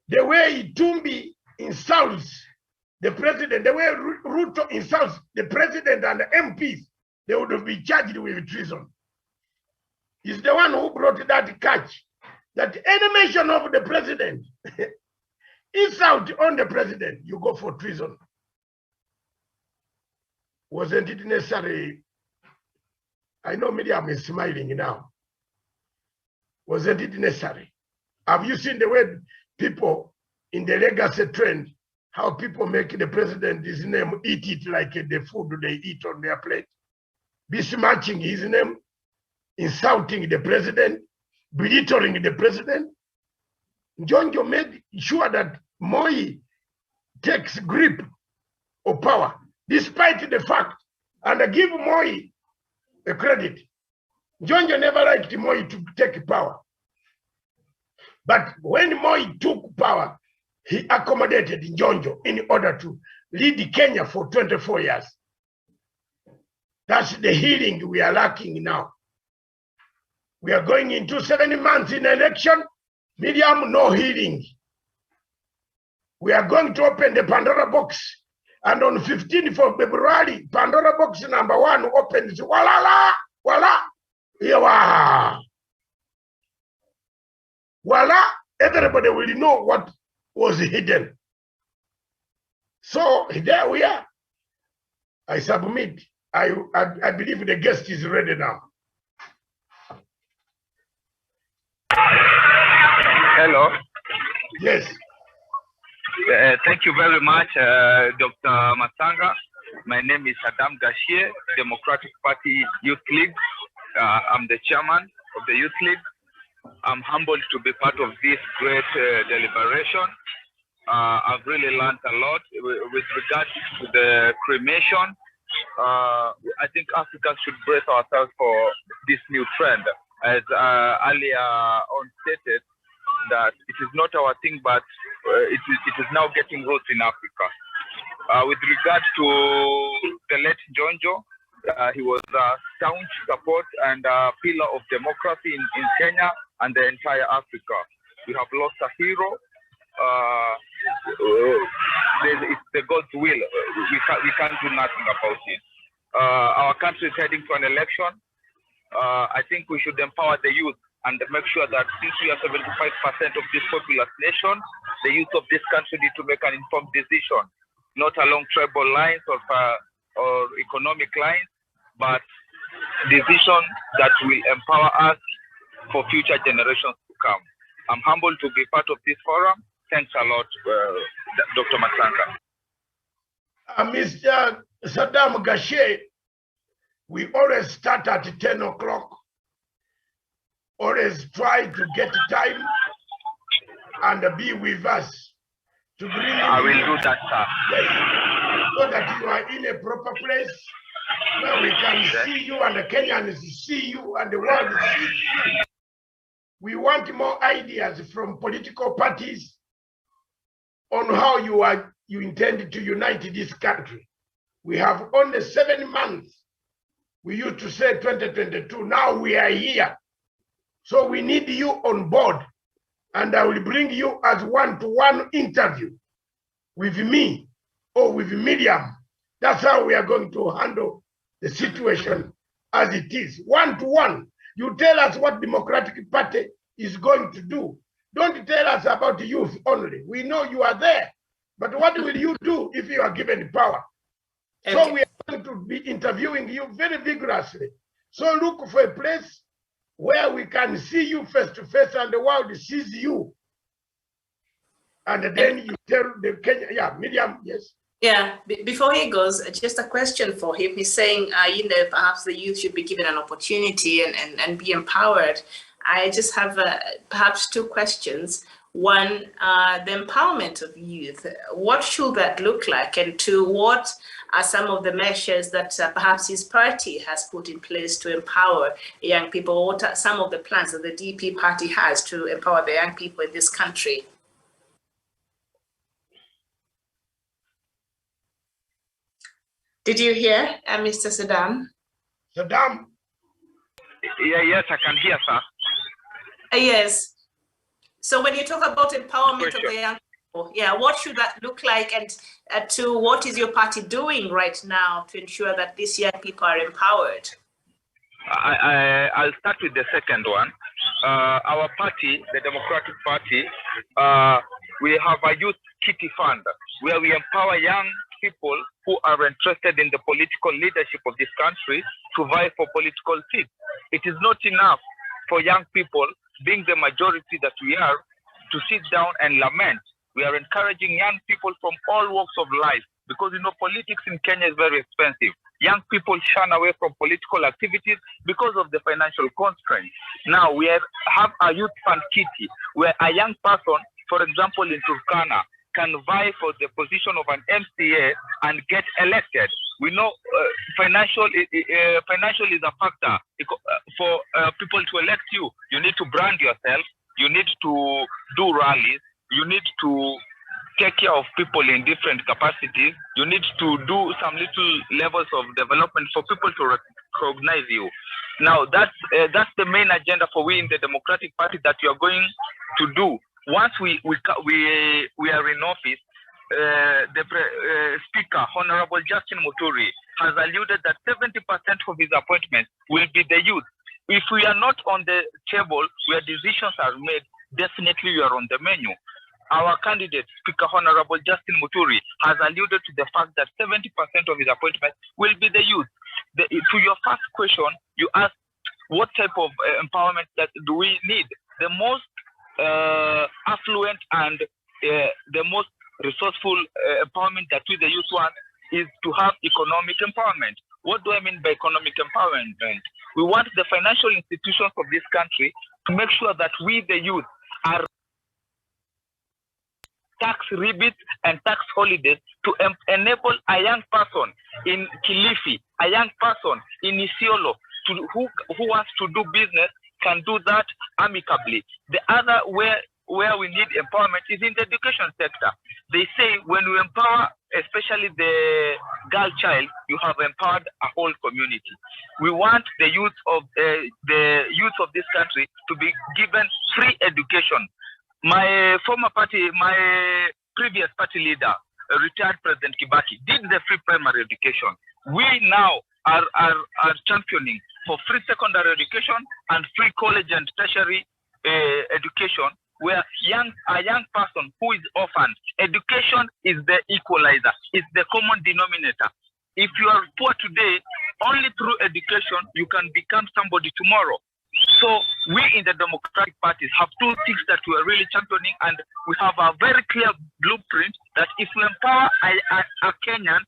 the way Itumbi insults the president, the way Ruto insults the president and the MPs, they would be charged with treason. He's the one who brought that catch, that any mention of the president, insult on the president, you go for treason. Wasn't it necessary? I know Miriam is smiling now. Wasn't it necessary? Have you seen the way people in the legacy trend, how people make the president his name, eat it like the food they eat on their plate? Besmirching his name, insulting the president, belittling the president. Njonjo made sure that Moi takes grip of power, despite the fact, and I give Moi a credit. Njonjo never liked Moi to take power. But when Moi took power, he accommodated Njonjo in order to lead Kenya for 24 years. That's the healing we are lacking now. We are going into 7 months in election. Miriam, no healing. We are going to open the Pandora box. And on 15th of February, Pandora box number 1 opens. Voila, voila, yeah. Voila, everybody will know what was hidden. So there we are. I submit. I believe the guest is ready now. Hello. Yes. Thank you very much, Dr. Matsanga. My name is Adam Gashie, Democratic Party Youth League. I'm the chairman. the Youth League. I'm humbled to be part of this great deliberation. I've really learned a lot with regard to the cremation. I think Africa should brace ourselves for this new trend, as earlier on stated, that it is not our thing, but it is now getting roots in Africa. With regard to the late Jonjo, he was a staunch support and a pillar of democracy in Kenya and the entire Africa. We have lost a hero. It's the God's will. We can't do nothing about it. Our country is heading to an election. I think we should empower the youth and make sure that since we are 75% of this populous nation, the youth of this country need to make an informed decision, not along tribal lines or economic lines, but decisions that will empower us for future generations to come. I'm humbled to be part of this forum. Thanks a lot, Dr. Matsanga. Mr. Saddam Gashe, we always start at 10 o'clock. Always try to get time and be with us to bring in. I will do that, sir. Yes, so that you are in a proper place where we can see you and the Kenyans see you and the world see you. We want more ideas from political parties on how you intend to unite this country. We have only 7 months. We used to say 2022. Now we are here. So we need you on board. And I will bring you as one-to-one interview with me or with Miriam. That's how we are going to handle the situation as it is. One-to-one. You tell us what Democratic Party is going to do. Don't tell us about the youth only. We know you are there. But what will you do if you are given power? Okay. So we are going to be interviewing you very vigorously. So look for a place where we can see you face to face and the world sees you. And then you tell the Kenya, yeah, Miriam, yes. Yeah, before he goes, just a question for him. He's saying, perhaps the youth should be given an opportunity and be empowered. I just have perhaps 2 questions. One, the empowerment of youth. What should that look like? And 2, what are some of the measures that perhaps his party has put in place to empower young people? What are some of the plans that the DP party has to empower the young people in this country? Did you hear, Mr. Saddam? Saddam? Yeah, yes, I can hear, sir. Yes. So when you talk about empowerment of the young people, yeah, what should that look like? And 2, what is your party doing right now to ensure that these young people are empowered? I'll start with the second one. Our party, the Democratic Party, we have a youth kitty fund where we empower young people who are interested in the political leadership of this country to vie for political seats. It is not enough for young people, being the majority that we are, to sit down and lament. We are encouraging young people from all walks of life because, politics in Kenya is very expensive. Young people shun away from political activities because of the financial constraints. Now, we have a youth fund kitty where a young person, for example, in Turkana, can vie for the position of an MCA and get elected. We know financial is a factor. For people to elect you, you need to brand yourself, you need to do rallies, you need to take care of people in different capacities, you need to do some little levels of development for people to recognize you. Now, that's the main agenda for we in the Democratic Party that you are going to do. Once we are in office, the Speaker, Honorable Justin Muturi, has alluded that 70% of his appointments will be the youth. If we are not on the table where decisions are made, definitely we are on the menu. Our candidate, Speaker Honorable Justin Muturi, has alluded to the fact that 70% of his appointments will be the youth. To your first question, you asked what type of empowerment that do we need? The most affluent and the most resourceful empowerment that we the youth want is to have economic empowerment. What do I mean by economic empowerment? We want the financial institutions of this country to make sure that we, the youth, are tax rebates and tax holidays to enable a young person in Kilifi, a young person in Isiolo, who wants to do business can do that amicably. The other where we need empowerment is in the education sector. They say when you empower, especially the girl child, you have empowered a whole community. We want the youth of this country to be given free education. My previous party leader, retired President Kibaki, did the free primary education. We now are championing for free secondary education and free college and tertiary education, where a young person who is orphaned, education is the equalizer, it's the common denominator. If you are poor today, only through education you can become somebody tomorrow. So we in the Democratic parties have two things that we are really championing, and we have a very clear blueprint that if we empower a Kenyan,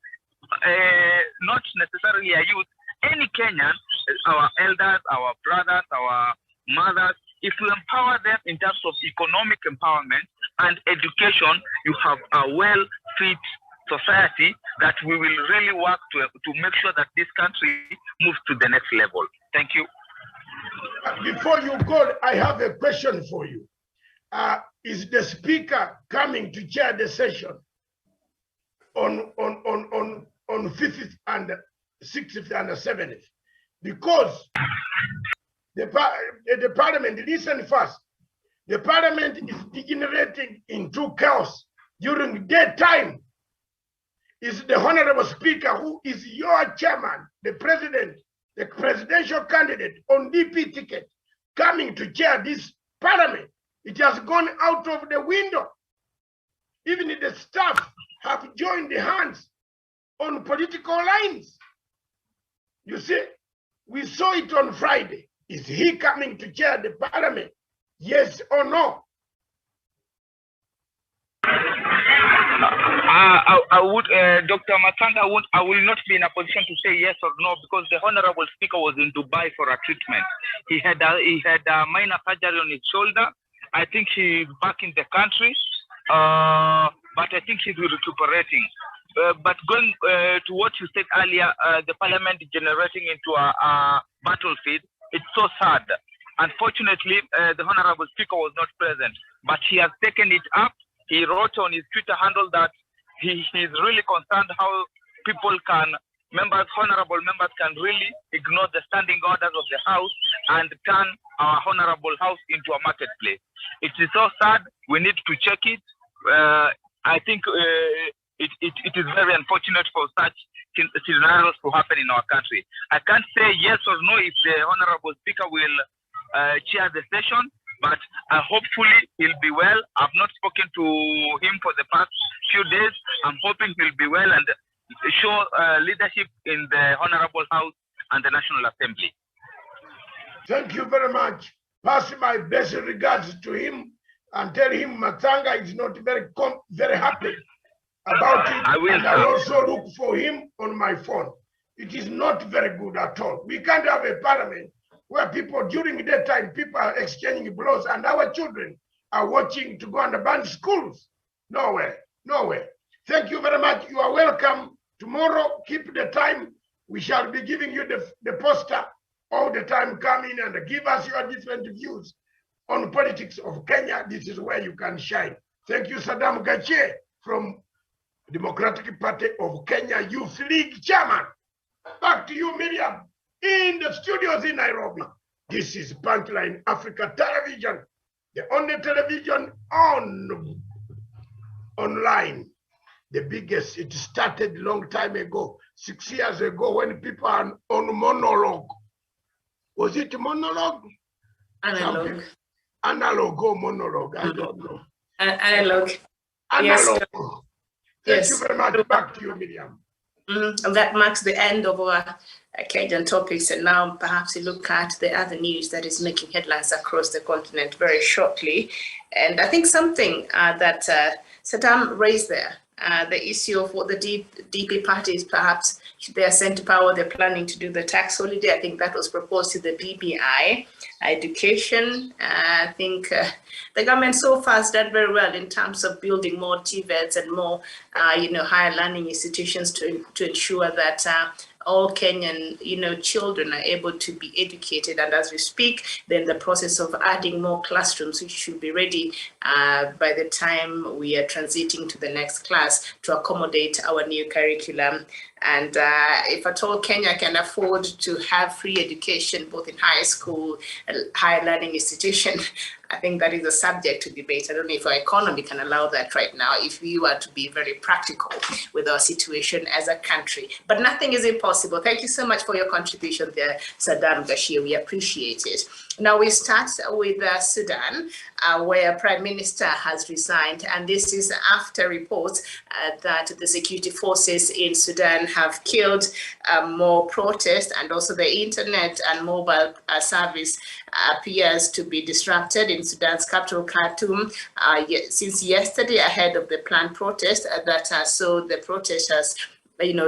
not necessarily a youth, any Kenyan, our elders, our brothers, our mothers, if we empower them in terms of economic empowerment and education, you have a well-fit society that we will really work to make sure that this country moves to the next level. Thank you. Before you go, I have a question for you. Is the speaker coming to chair the session on 5th and 6th and 7th? Because the parliament, listen first, the parliament is degenerating into chaos during daytime. Is the honorable speaker, who is your chairman, the president, the presidential candidate on DP ticket, coming to chair this parliament? It has gone out of the window. Even the staff have joined the hands on political lines. You see, we saw it on Friday. Is he coming to chair the parliament? Yes or no? I would, Dr. Matsanga, I will not be in a position to say yes or no, because the honorable speaker was in Dubai for a treatment. He had a minor surgery on his shoulder. I think he's back in the country, but I think he's recuperating. But going to what you said earlier, the parliament generating into a battlefield, it's so sad. Unfortunately, the honorable speaker was not present, but he has taken it up. He wrote on his Twitter handle that he is really concerned how people honorable members can really ignore the standing orders of the House and turn our honorable House into a marketplace. It is so sad. We need to check it. I think it is very unfortunate for such scenarios to happen in our country. I can't say yes or no if the honorable speaker will chair the session, but hopefully he'll be well. I've not spoken to him for the past few days. I'm hoping he'll be well and show leadership in the Honorable House and the National Assembly. Thank you very much. Pass my best regards to him and tell him Matsanga is not very happy about it. I will. And I also look for him on my phone. It is not very good at all. We can't have a parliament where people, during the time, people are exchanging blows and our children are watching to go and abandon schools. Nowhere, nowhere. Thank you very much. You are welcome. Tomorrow, keep the time. We shall be giving you the poster all the time. Come in and give us your different views on politics of Kenya. This is where you can shine. Thank you, Saddam Gache from Democratic Party of Kenya Youth League Chairman. Back to you, Miriam, in the studios in Nairobi. This is Punchline Africa Television, the only television online. The biggest. It started long time ago, 6 years ago, when people are on monologue. Was it monologue? Analog. Analog or monologue, I don't know. Analog. Analog. Yes. Thank you very much. Back to you, Miriam. And that marks the end of our Kenyan topics. And now perhaps we look at the other news that is making headlines across the continent very shortly. And I think something that Saddam raised there the issue of what the DP party is, perhaps they are sent to power, they're planning to do the tax holiday. I think that was proposed to the BBI. Education, I think the government so far has done very well in terms of building more TVETs and more, higher learning institutions to ensure that all Kenyan, children are able to be educated. And as we speak, then the process of adding more classrooms, which should be ready by the time we are transiting to the next class to accommodate our new curriculum. And if at all Kenya can afford to have free education, both in high school and higher learning institution, I think that is a subject to debate. I don't know if our economy can allow that right now, if we were to be very practical with our situation as a country. But nothing is impossible. Thank you so much for your contribution there, Saddam Bashir. We appreciate it. Now we start with Sudan, where Prime Minister has resigned. And this is after reports that the security forces in Sudan have killed more protests, and also the internet and mobile service appears to be disrupted in Sudan's capital, Khartoum, since yesterday ahead of the planned protest that saw the protesters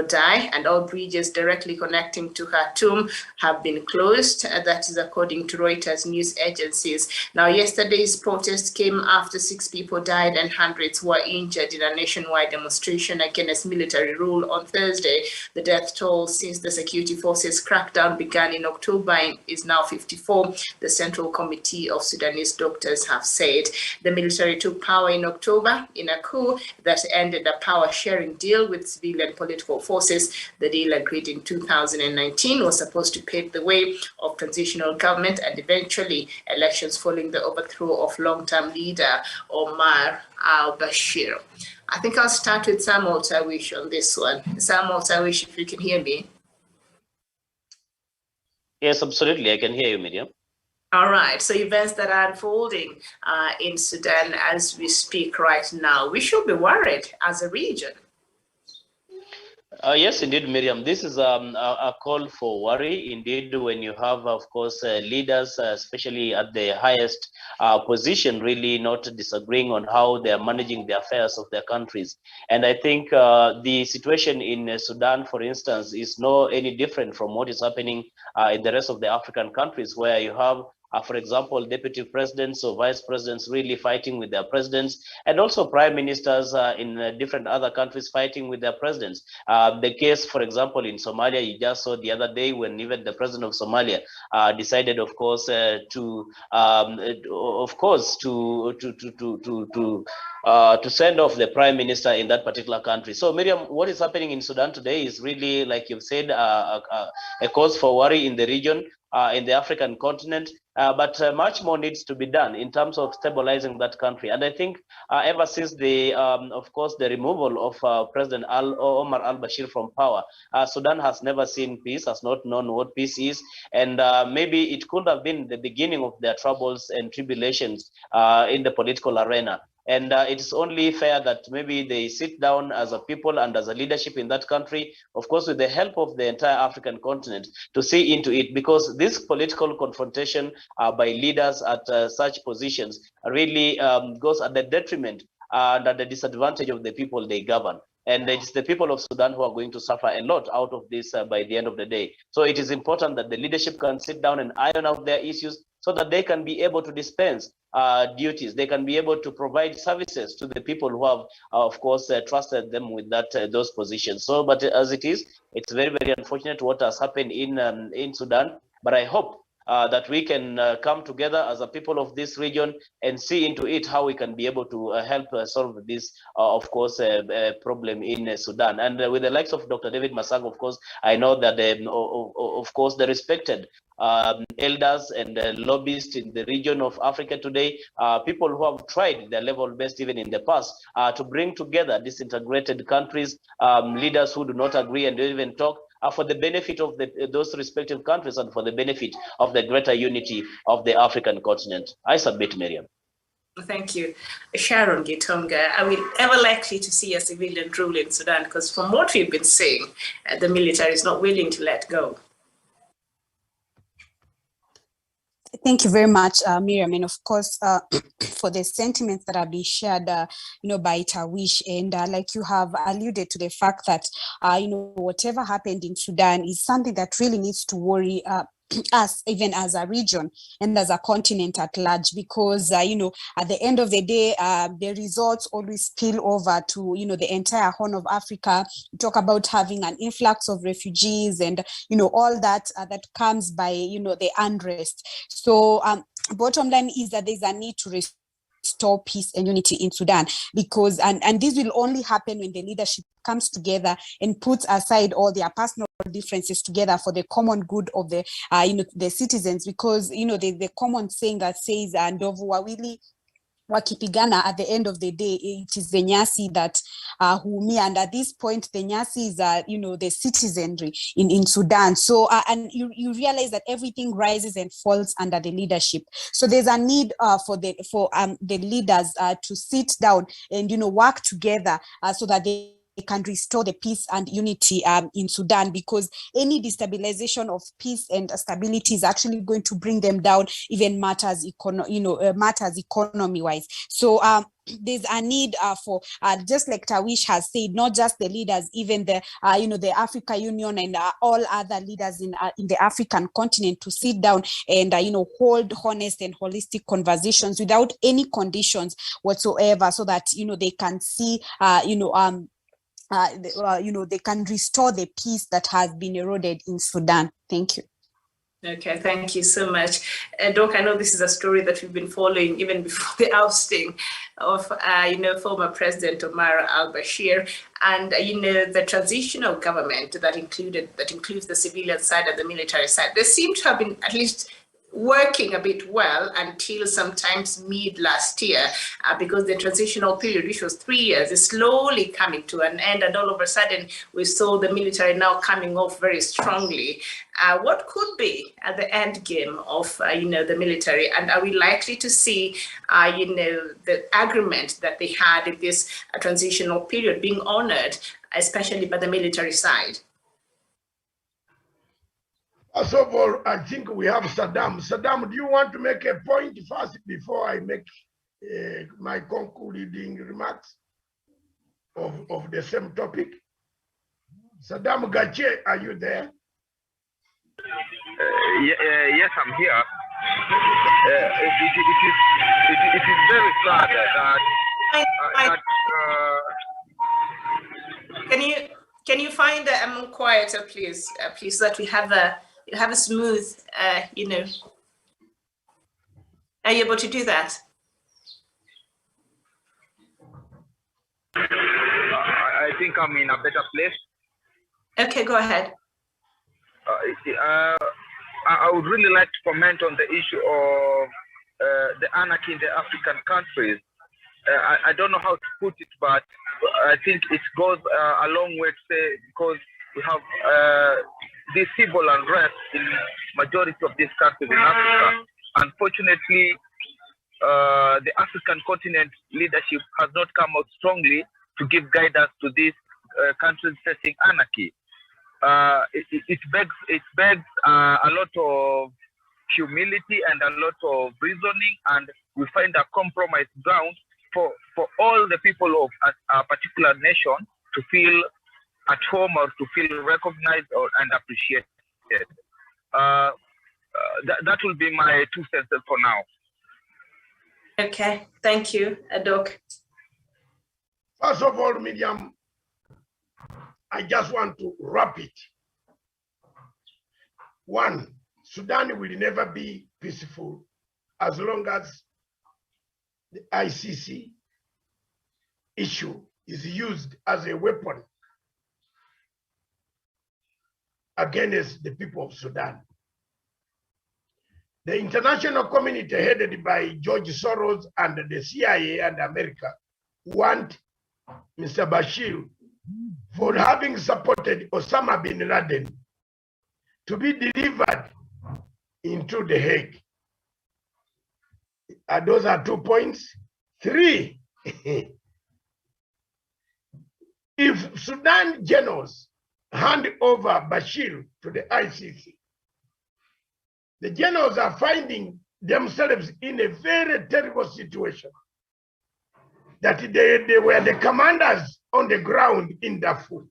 die, and all bridges directly connecting to Khartoum have been closed. That is according to Reuters news agencies. Now, yesterday's protest came after 6 people died and hundreds were injured in a nationwide demonstration against military rule on Thursday. The death toll since the security forces crackdown began in October is now 54, the Central Committee of Sudanese Doctors have said. The military took power in October in a coup that ended a power-sharing deal with civilian political forces. The deal, agreed in 2019, was supposed to pave the way of transitional government and eventually elections following the overthrow of long-term leader Omar al-Bashir. I think I'll start with Samuel Tawish on this one. Samuel Tawish, if you can hear me. Yes, absolutely. I can hear you, Miriam. All right. So events that are unfolding in Sudan as we speak right now, we should be worried as a region. Yes, indeed, Miriam. This is a call for worry. Indeed, when you have, of course, leaders, especially at the highest position, really not disagreeing on how they are managing the affairs of their countries. And I think the situation in Sudan, for instance, is no any different from what is happening in the rest of the African countries, where you have for example, deputy presidents or vice presidents really fighting with their presidents, and also prime ministers in different other countries fighting with their presidents. The case, for example, in Somalia, you just saw the other day when even the president of Somalia decided, of course, to send off the prime minister in that particular country. So, Miriam, what is happening in Sudan today is really, like you've said, a cause for worry in the region. In the African continent, but much more needs to be done in terms of stabilizing that country. And I think ever since the, of course, the removal of President Omar al-Bashir from power, Sudan has never seen peace, has not known what peace is, and maybe it could have been the beginning of their troubles and tribulations in the political arena. And it is only fair that maybe they sit down as a people and as a leadership in that country, of course, with the help of the entire African continent, to see into it, because this political confrontation by leaders at such positions really goes at the detriment and at the disadvantage of the people they govern. And it's the people of Sudan who are going to suffer a lot out of this by the end of the day. So it is important that the leadership can sit down and iron out their issues so that they can be able to dispense duties. They can be able to provide services to the people who have, of course, trusted them with those positions. So, but as it is, it's very, very unfortunate what has happened in Sudan. But I hope that we can come together as a people of this region and see into it how we can be able to help solve this, of course, problem in Sudan. And with the likes of Dr. David Masang, of course, I know that, of course, the respected elders and lobbyists in the region of Africa today, people who have tried their level best even in the past to bring together disintegrated countries, leaders who do not agree and don't even talk, for the benefit of those respective countries and for the benefit of the greater unity of the African continent. I submit, Miriam. Thank you. Sharon Gitonga, are we ever likely to see a civilian rule in Sudan? Because from what we've been seeing, the military is not willing to let go. Thank you very much, Miriam, and of course, for the sentiments that have been shared, by Tawish, and like you have alluded to the fact that, whatever happened in Sudan is something that really needs to worry us, even as a region and as a continent at large, because at the end of the day, the results always spill over to the entire Horn of Africa. We talk about having an influx of refugees and all that that comes by the unrest. So bottom line is that there's a need to restore peace and unity in Sudan, because and this will only happen when the leadership comes together and puts aside all their personal differences together for the common good of the the citizens, because the common saying that says ndovu wawili wakipigana, at the end of the day it is the Nyasi that huumia, and at this point the Nyasi is the citizenry in Sudan. So and you realize that everything rises and falls under the leadership. So there's a need for the leaders to sit down and work together so that they can restore the peace and unity in Sudan, because any destabilization of peace and stability is actually going to bring them down, even matters economy-wise. So there's a need for, just like Tawish has said, not just the leaders, even the the Africa Union and all other leaders in the African continent to sit down and hold honest and holistic conversations without any conditions whatsoever, so that they can see they can restore the peace that has been eroded in Sudan. Thank you. Okay, thank you so much. Doc, I know this is a story that we've been following even before the ousting of, former President Omar al-Bashir, and, the transitional government that includes the civilian side and the military side. They seem to have been at least working a bit well until sometimes mid last year, because the transitional period, which was 3 years, is slowly coming to an end, and all of a sudden we saw the military now coming off very strongly. What could be at the end game of the military, and are we likely to see the agreement that they had in this transitional period being honored, especially by the military side? First of all, I think we have Saddam. Saddam, do you want to make a point first before I make my concluding remarks of the same topic? Saddam Gache, are you there? Yes, I'm here. It is very sad that can you find a more quieter, please, so that we have a smooth, Are you able to do that? I think I'm in a better place. Okay, go ahead. I would really like to comment on the issue of the anarchy in the African countries. I don't know how to put it, but I think it goes a long way to say, because we have this civil unrest in majority of these countries in Africa. Unfortunately, the African continent leadership has not come out strongly to give guidance to these countries facing anarchy. It begs a lot of humility and a lot of reasoning, and we find a compromise ground for all the people of a particular nation to feel at home or to feel recognized and appreciated. That will be my 2 cents for now. Okay, thank you, Doc. First of all, Miriam, I just want to wrap it. One, Sudan will never be peaceful as long as the ICC issue is used as a weapon against the people of Sudan. The international community headed by George Soros and the CIA and America want Mr. Bashir, for having supported Osama bin Laden, to be delivered into The Hague. Those are 2 points. 3, if Sudan generals hand over Bashir to the ICC, the generals are finding themselves in a very terrible situation. That they were the commanders on the ground in Darfur.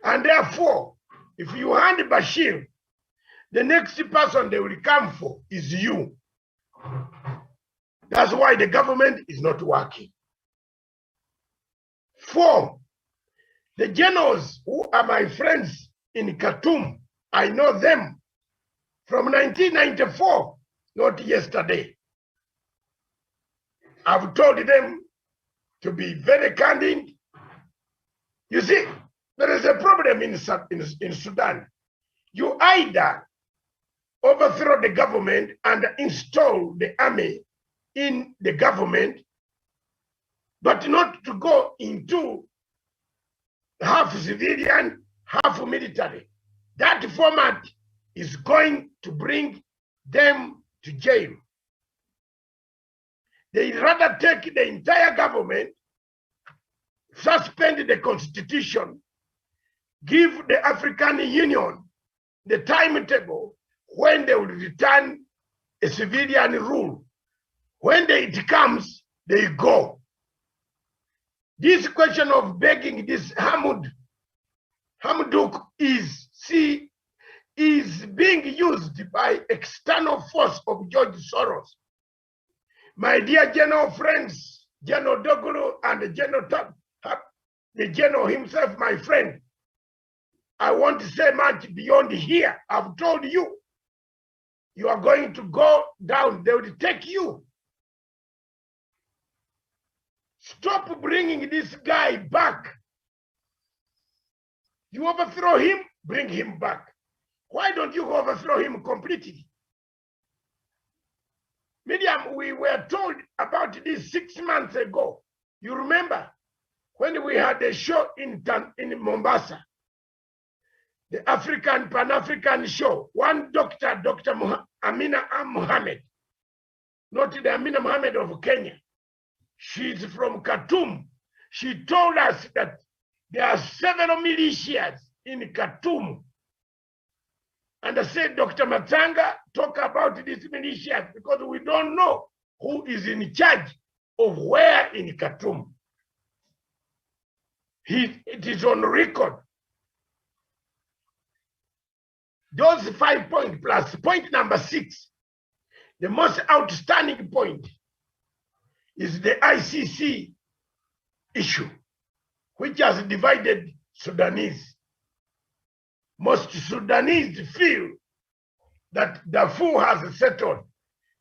And therefore, if you hand Bashir, the next person they will come for is you. That's why the government is not working. 4, the generals who are my friends in Khartoum, I know them from 1994, not yesterday. I've told them to be very candid. You see, there is a problem in Sudan. You either overthrow the government and install the army in the government, but not to go into half civilian, half military. That format is going to bring them to jail. They rather take the entire government, suspend the constitution, give the African Union the timetable when they will return a civilian rule. When it comes, they go. This question of begging this Hamduk is being used by external force of George Soros. My dear general friends, General Dogolo and General the general himself, my friend, I want to say much beyond here. I've told you, you are going to go down. They will take you. Stop bringing this guy back. You overthrow him, bring him back. Why don't you overthrow him completely? Miriam, we were told about this 6 months ago. You remember when we had a show in Mombasa, the African Pan-African show. One doctor, Dr. Amina Mohammed, not the Amina Mohammed of Kenya. She's from Khartoum. She told us that there are several militias in Khartoum. And I said, Dr. Matanga, talk about these militias because we don't know who is in charge of where in Khartoum. It is on record. Those 5 points plus point number 6, the most outstanding point is the ICC issue, which has divided Sudanese. Most Sudanese feel that Darfur has settled,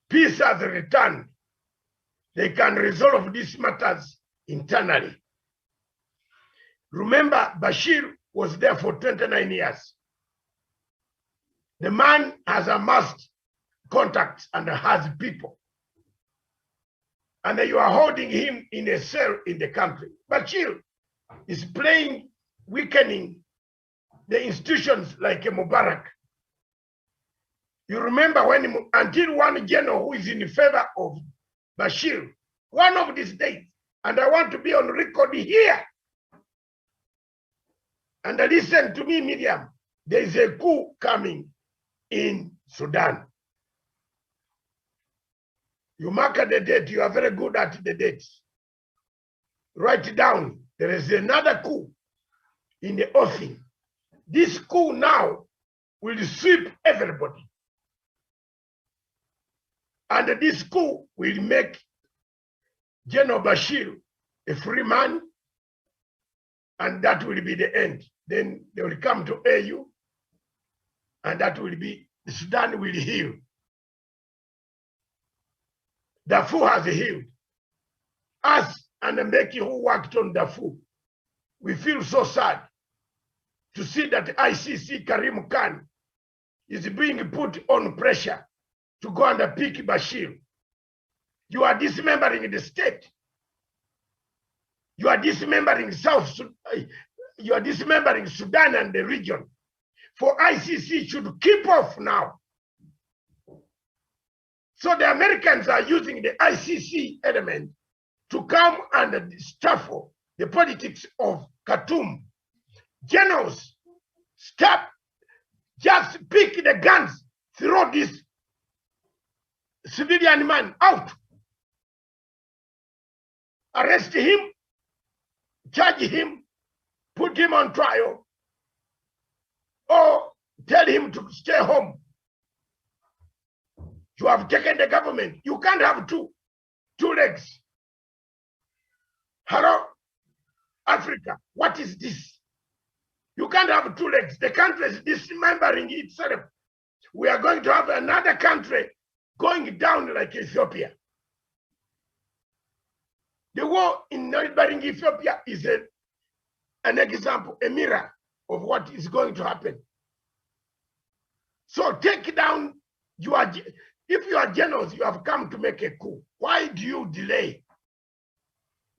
peace has returned. They can resolve these matters internally. Remember, Bashir was there for 29 years. The man has amassed contacts and has people. And you are holding him in a cell in the country. Bashir is playing, weakening the institutions like a Mubarak. You remember when, until one general who is in favor of Bashir, one of these days, and I want to be on record here. And listen to me, Miriam, there is a coup coming in Sudan. You mark the date, you are very good at the dates. Write it down. There is another coup in the offing. This coup now will sweep everybody. And this coup will make General Bashir a free man, and that will be the end. Then they will come to AU, and that will be, Sudan will heal. Darfur has healed. Us and the Mbeki who worked on Darfur, we feel so sad to see that ICC Karim Khan is being put on pressure to go and pick Bashir. You are dismembering the state. You are dismembering you are dismembering Sudan and the region. For ICC should keep off now. So the Americans are using the ICC element to come and stifle the politics of Khartoum. Generals, stop, just pick the guns, throw this civilian man out. Arrest him, charge him, put him on trial, or tell him to stay home. You have taken the government. You can't have two legs. Hello, Africa, what is this? You can't have two legs. The country is dismembering itself. We are going to have another country going down like Ethiopia. The war in neighboring Ethiopia is an example, a mirror of what is going to happen. So take down if you are generous, you have come to make a coup. Why do you delay?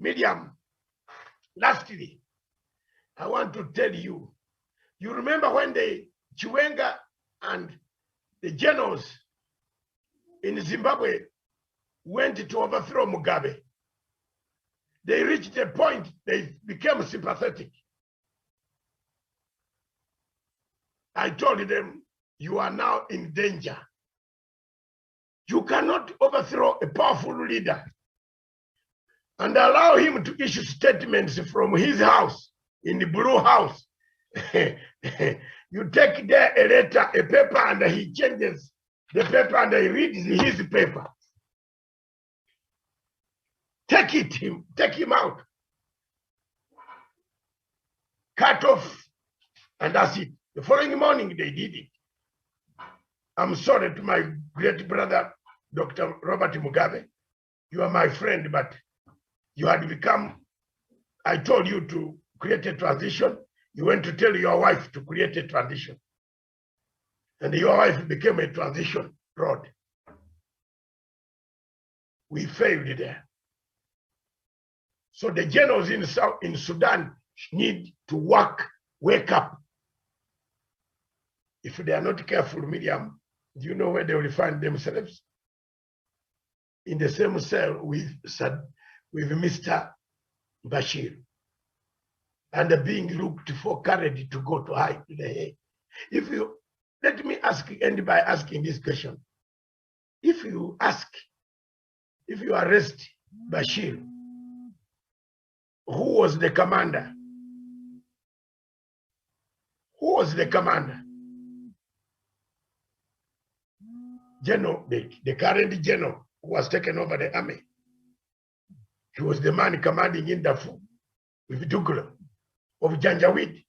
Medium. Lastly, I want to tell you, you remember when the Chiwenga and the generals in Zimbabwe went to overthrow Mugabe. They reached a point, they became sympathetic. I told them, you are now in danger. You cannot overthrow a powerful leader and allow him to issue statements from his house in the Blue House. You take there a letter, a paper, and he changes the paper and he reads his paper. Take him out. Cut off, and that's it. The following morning, they did it. I'm sorry to my great brother, Dr. Robert Mugabe. You are my friend, but you had become, I told you to create a transition. You went to tell your wife to create a transition. And your wife became a transition road. We failed there. So the generals in Sudan need to wake up. If they are not careful, Miriam, do you know where they will find themselves? In the same cell with Mr. Bashir, and being looked for courage to go to hide there. Let me end by asking this question. If you arrest Bashir, who was the commander? Who was the commander? General, the current general who was taken over the army. He was the man commanding in Darfur with Douglas of Janjaweed.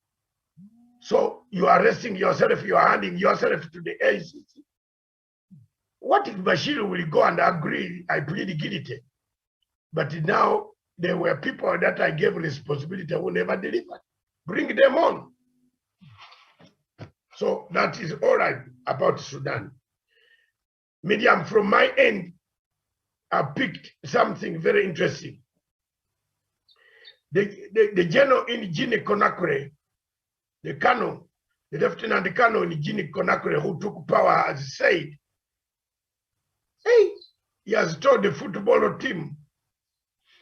So you are arresting yourself, you are handing yourself to the AICC. What if Bashir will go and agree, I plead guilty? But now there were people that I gave responsibility who never delivered. Bring them on. So that is all right about Sudan. Medium, from my end, I picked something very interesting. The general in Guinea Conakry, the colonel, the lieutenant colonel in Guinea Conakry who took power has said, hey, he has told the football team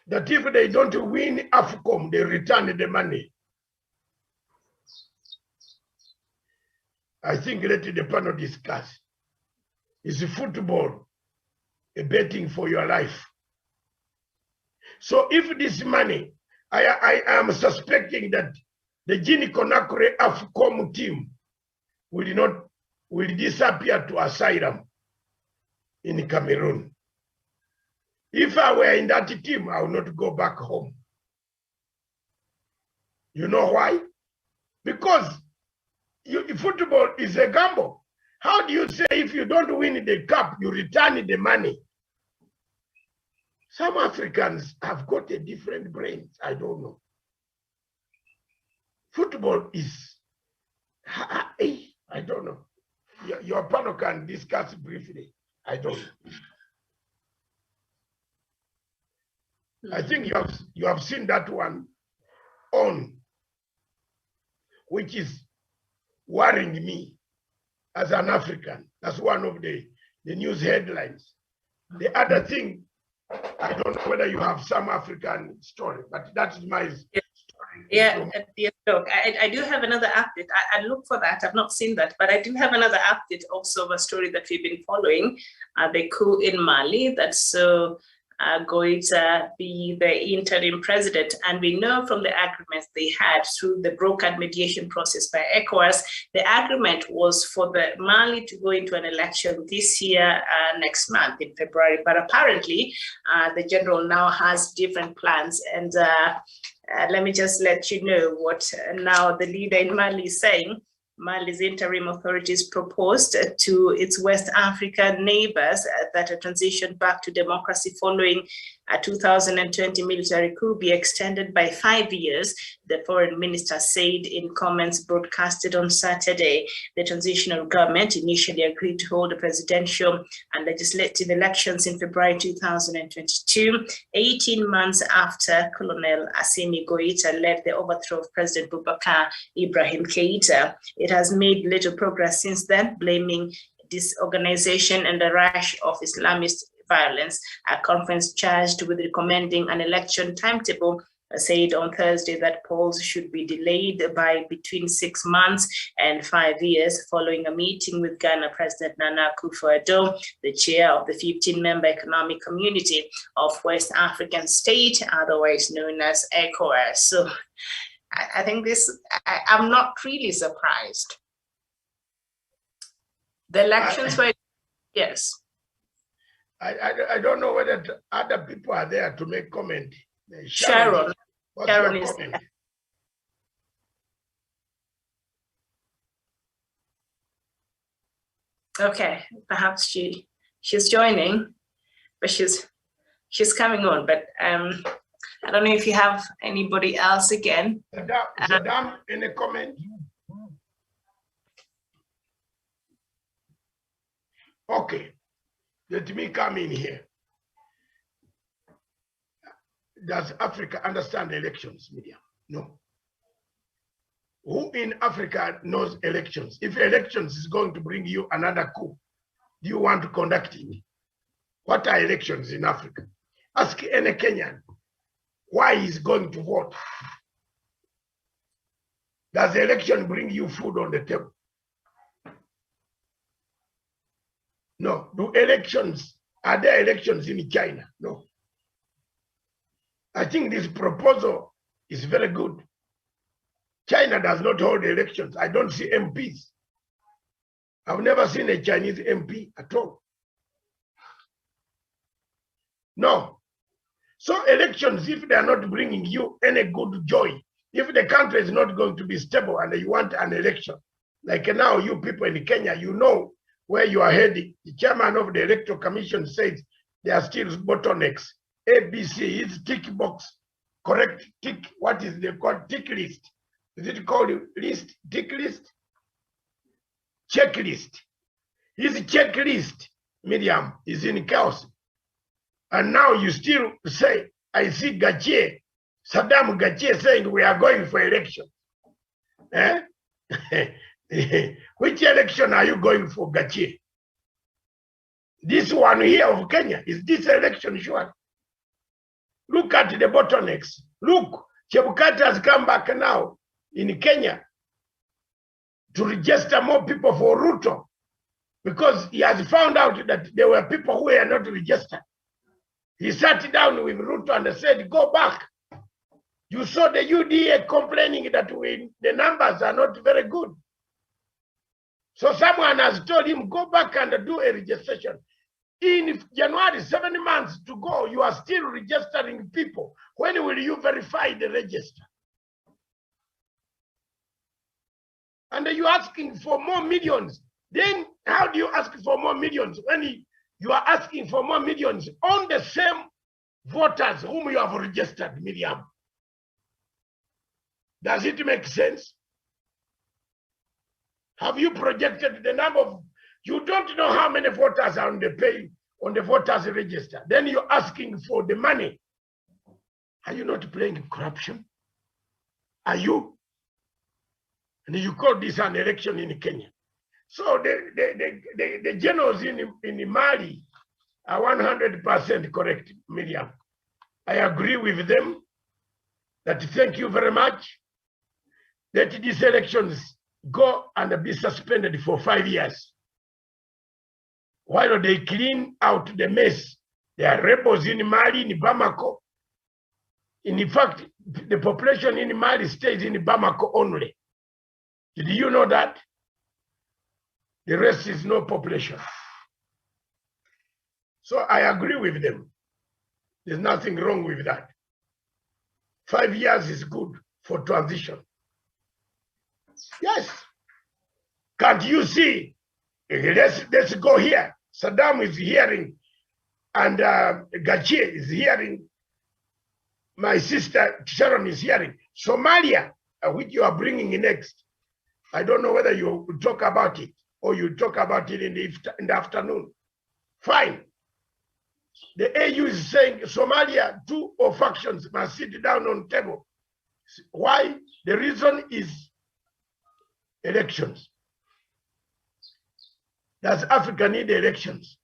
that if they don't win AFCON, they return the money. I think let the panel discuss. Is football a betting for your life? So if this money, I am suspecting that the Guinea Conakry AFCON team will disappear to asylum in Cameroon. If I were in that team, I would not go back home. You know why? Because football is a gamble. How do you say if you don't win the cup, you return the money? Some Africans have got a different brain. I don't know. Football is, I don't know. Your panel can discuss briefly. I don't know. I think you have seen that one on, which is worrying me as an African. That's one of the news headlines. The other thing, I don't know whether you have some African story, but that is my story. Yeah, look, I do have another update. I look for that. I've not seen that, but I do have another update also of a story that we've been following, the coup in Mali. That's going to be the interim president. And we know from the agreements they had through the brokered mediation process by ECOWAS, the agreement was for the Mali to go into an election this year, next month in February. But apparently, the general now has different plans. And let me just let you know what now the leader in Mali is saying. Mali's interim authorities proposed to its West African neighbors that a transition back to democracy following a 2020 military coup be extended by 5 years, the foreign minister said in comments broadcasted on Saturday. The transitional government initially agreed to hold the presidential and legislative elections in February 2022, 18 months after Colonel Assimi Goïta led the overthrow of President Boubacar Ibrahim Keïta. It has made little progress since then, blaming disorganization and the rush of Islamist violence. A conference charged with recommending an election timetable said on Thursday that polls should be delayed by between 6 months and 5 years following a meeting with Ghana President Nana Akufo-Addo, the chair of the 15-member Economic Community of West African State, otherwise known as ECOWAS. So I think I'm not really surprised. The elections were, yes. I don't know whether other people are there to make comment. Sharon is comment? Okay, perhaps she's joining, but she's coming on. But I don't know if you have anybody else again. Saddam, any comment? Okay, let me come in here. Does Africa understand elections, Miriam? No. Who in Africa knows elections? If elections is going to bring you another coup, do you want to conduct it? What are elections in Africa? Ask any Kenyan why he's going to vote. Does the election bring you food on the table? No. Are there elections in China? No. I think this proposal is very good. China does not hold elections. I don't see MPs. I've never seen a Chinese MP at all. No. So elections, if they are not bringing you any good joy, if the country is not going to be stable and you want an election, like now you people in Kenya, you know where you are heading. The chairman of the Electoral Commission says there are still bottlenecks. ABC is tick box, correct tick. What is they called tick list? Is it called list, tick list? Checklist. His checklist, Miriam, is in chaos. And now you still say, I see Gachier, Saddam Gachier saying we are going for election. Eh? Which election are you going for, Gachier? This one here of Kenya, is this election sure? Look at the bottlenecks. Look, Chebukati has come back now in Kenya to register more people for Ruto because he has found out that there were people who were not registered. He sat down with Ruto and said, go back. You saw the UDA complaining that the numbers are not very good. So someone has told him, go back and do a registration. In January, 7 months to go, you are still registering people. When will you verify the register? And you're asking for more millions. Then how do you ask for more millions when you are asking for more millions on the same voters whom you have registered, Miriam? Does it make sense? Have you projected the number of, you don't know how many voters are on the voters register. Then you're asking for the money. Are you not playing corruption? Are you? And you call this an election in Kenya. So the generals in Mali are 100% correct, Miriam. I agree with them. that thank you very much. Let these elections go and be suspended for 5 years. While they clean out the mess, there are rebels in Mali, in Bamako. In fact, the population in Mali stays in Bamako only. Did you know that? The rest is no population. So I agree with them. There's nothing wrong with that. 5 years is good for transition. Yes. Can't you see? Let's go here. Saddam is hearing, and Gachie is hearing. My sister Sharon is hearing. Somalia, which you are bringing next. I don't know whether you talk about it or you talk about it in the afternoon. Fine. The AU is saying Somalia, 2 or factions must sit down on table. Why? The reason is elections. Does Africa need elections?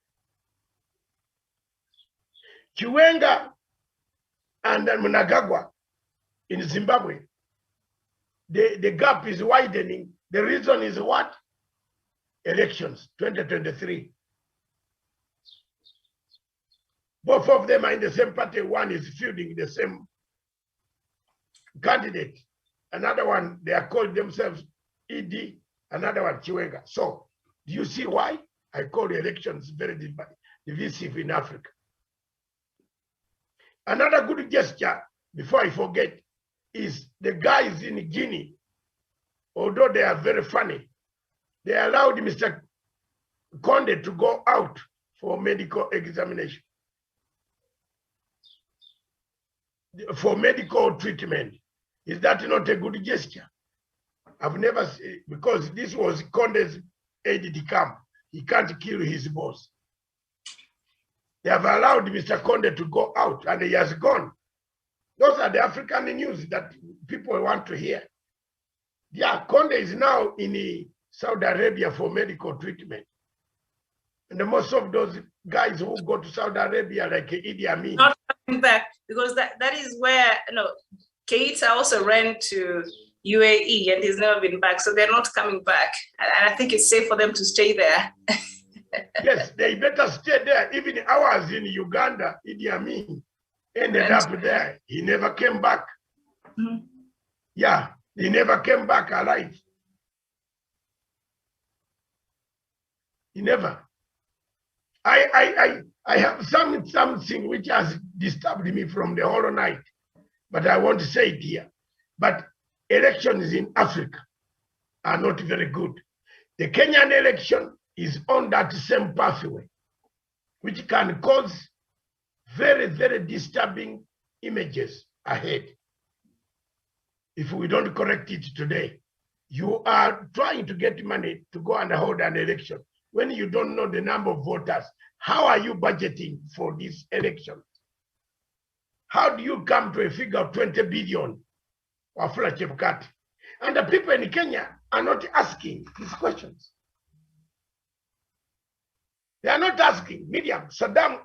Chiwenga and Mnangagwa in Zimbabwe, the gap is widening. The reason is what? Elections, 2023. Both of them are in the same party. One is fielding the same candidate. Another one, they are called themselves ED, another one Chiwenga. So, do you see why I call the elections very divisive in Africa? Another good gesture, before I forget, is the guys in Guinea, although they are very funny, they allowed Mr. Conde to go out for medical examination, for medical treatment. Is that not a good gesture? I've never seen, because this was Conde's aide de camp. He can't kill his boss. They have allowed Mr. Conde to go out, and he has gone. Those are the African news that people want to hear. Yeah, Conde is now in Saudi Arabia for medical treatment. And most of those guys who go to Saudi Arabia, like Idi Amin, not coming back, because that is where, Keita also ran to UAE and he's never been back, so they're not coming back. And I think it's safe for them to stay there. Yes, they better stay there. Even ours in Uganda, Idi Amin ended up there. He never came back. Mm-hmm. Yeah, he never came back alive. He never. I have something which has disturbed me from the whole night, but I want to say it here. But elections in Africa are not very good. The Kenyan election is on that same pathway, which can cause very, very disturbing images ahead. If we don't correct it today, you are trying to get money to go and hold an election when you don't know the number of voters. How are you budgeting for this election? How do you come to a figure of 20 billion? Wafula Chebukati? And the people in Kenya are not asking these questions. They are not asking. Miriam, Saddam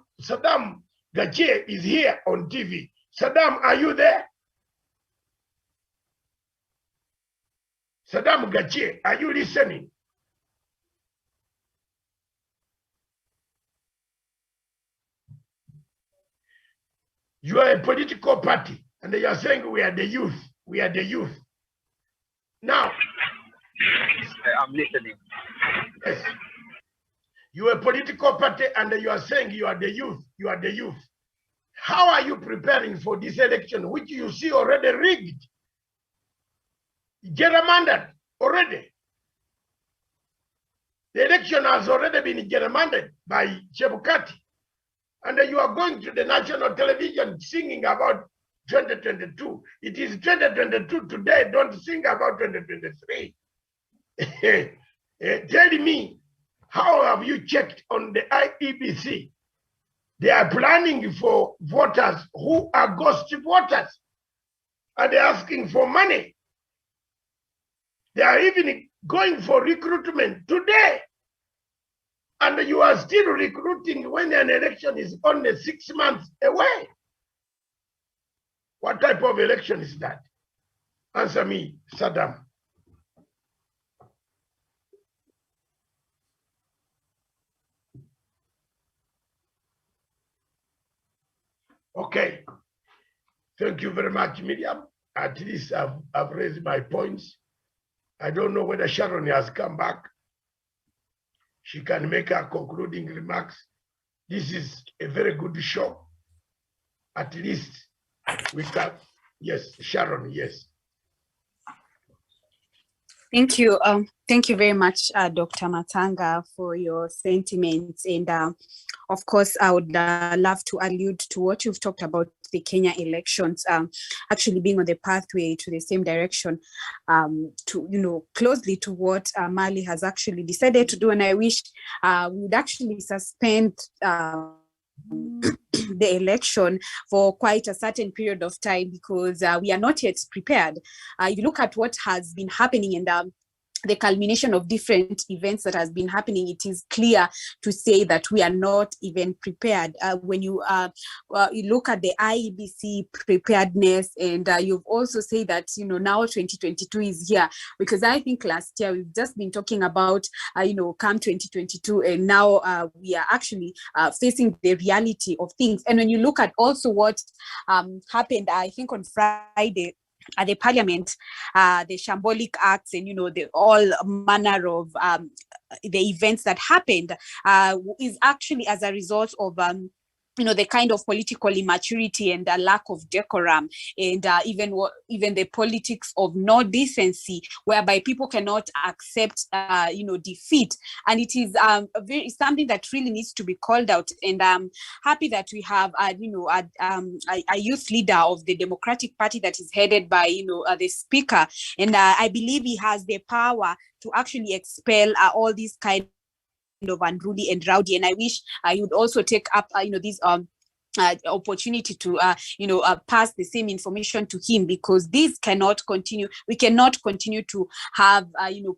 Gachie is here on TV. Saddam, are you there? Saddam Gachie, are you listening? You are a political party, and you are saying we are the youth. We are the youth. Now, I'm listening. Yes. You are a political party, and you are saying you are the youth. You are the youth. How are you preparing for this election, which you see already rigged, gerrymandered already? The election has already been gerrymandered by Chebukati. And you are going to the national television singing about 2022. It is 2022 today. Don't sing about 2023. Tell me, how have you checked on the IEBC? They are planning for voters who are ghost voters. And they're asking for money. They are even going for recruitment today. And you are still recruiting when an election is only 6 months away. What type of election is that? Answer me, Saddam. Okay. Thank you very much, Miriam. At least I've raised my points. I don't know whether Sharon has come back. She can make her concluding remarks. This is a very good show. At least we can, yes, Sharon, yes. Thank you. Thank you very much, Dr. Matanga, for your sentiments. And of course, I would love to allude to what you've talked about the Kenya elections, actually being on the pathway to the same direction, to, closely to what Mali has actually decided to do. And I wish we would actually suspend the election for quite a certain period of time, because we are not yet prepared. You look at what has been happening and the culmination of different events that has been happening, it is clear to say that we are not even prepared. When you look at the IEBC preparedness, and you've also said that, now 2022 is here, because I think last year we've just been talking about, come 2022, and now we are actually facing the reality of things. And when you look at also what happened, I think on Friday, at the parliament, the shambolic acts and, the all manner of the events that happened is actually as a result of the kind of political immaturity and a lack of decorum, and even the politics of no decency, whereby people cannot accept defeat. And it is something that really needs to be called out. And I'm happy that we have a youth leader of the Democratic Party that is headed by the speaker, and I believe he has the power to actually expel all these kind of unruly and rowdy. And I wish I would also take up this opportunity to pass the same information to him, because this cannot continue. We cannot continue to have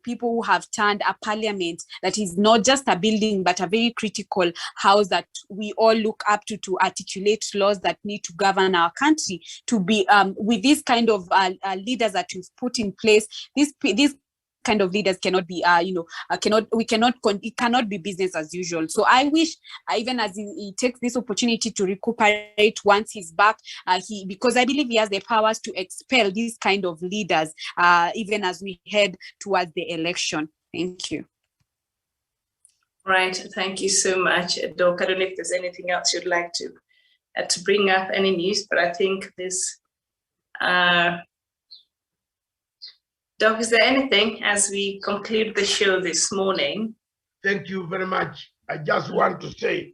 people who have turned a parliament that is not just a building but a very critical house that we all look up to articulate laws that need to govern our country, to be with this kind of leaders that we've put in place. This kind of leaders cannot be it cannot be business as usual. So I wish, even as he takes this opportunity to recuperate once he's back, because I believe he has the powers to expel these kind of leaders, even as we head towards the election. Thank you. Right, thank you so much, Doc. I don't know if there's anything else you'd like to bring up, any news, but I think this Doc, is there anything as we conclude the show this morning? Thank you very much. I just want to say,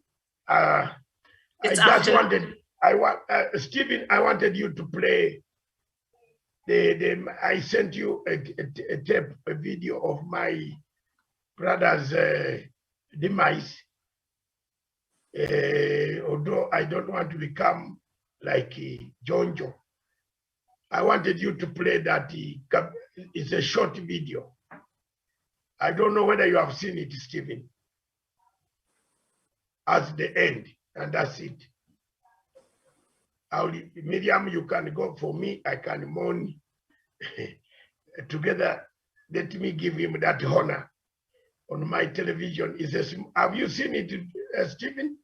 Stephen, I wanted you to play I sent you a video of my brother's demise. Although I don't want to become like Jonjo, I wanted you to play that. It's a short video. I don't know whether you have seen it, Stephen. At the end, and that's it. Miriam, you can go for me. I can mourn together. Let me give him that honor on my television. Have you seen it, Stephen?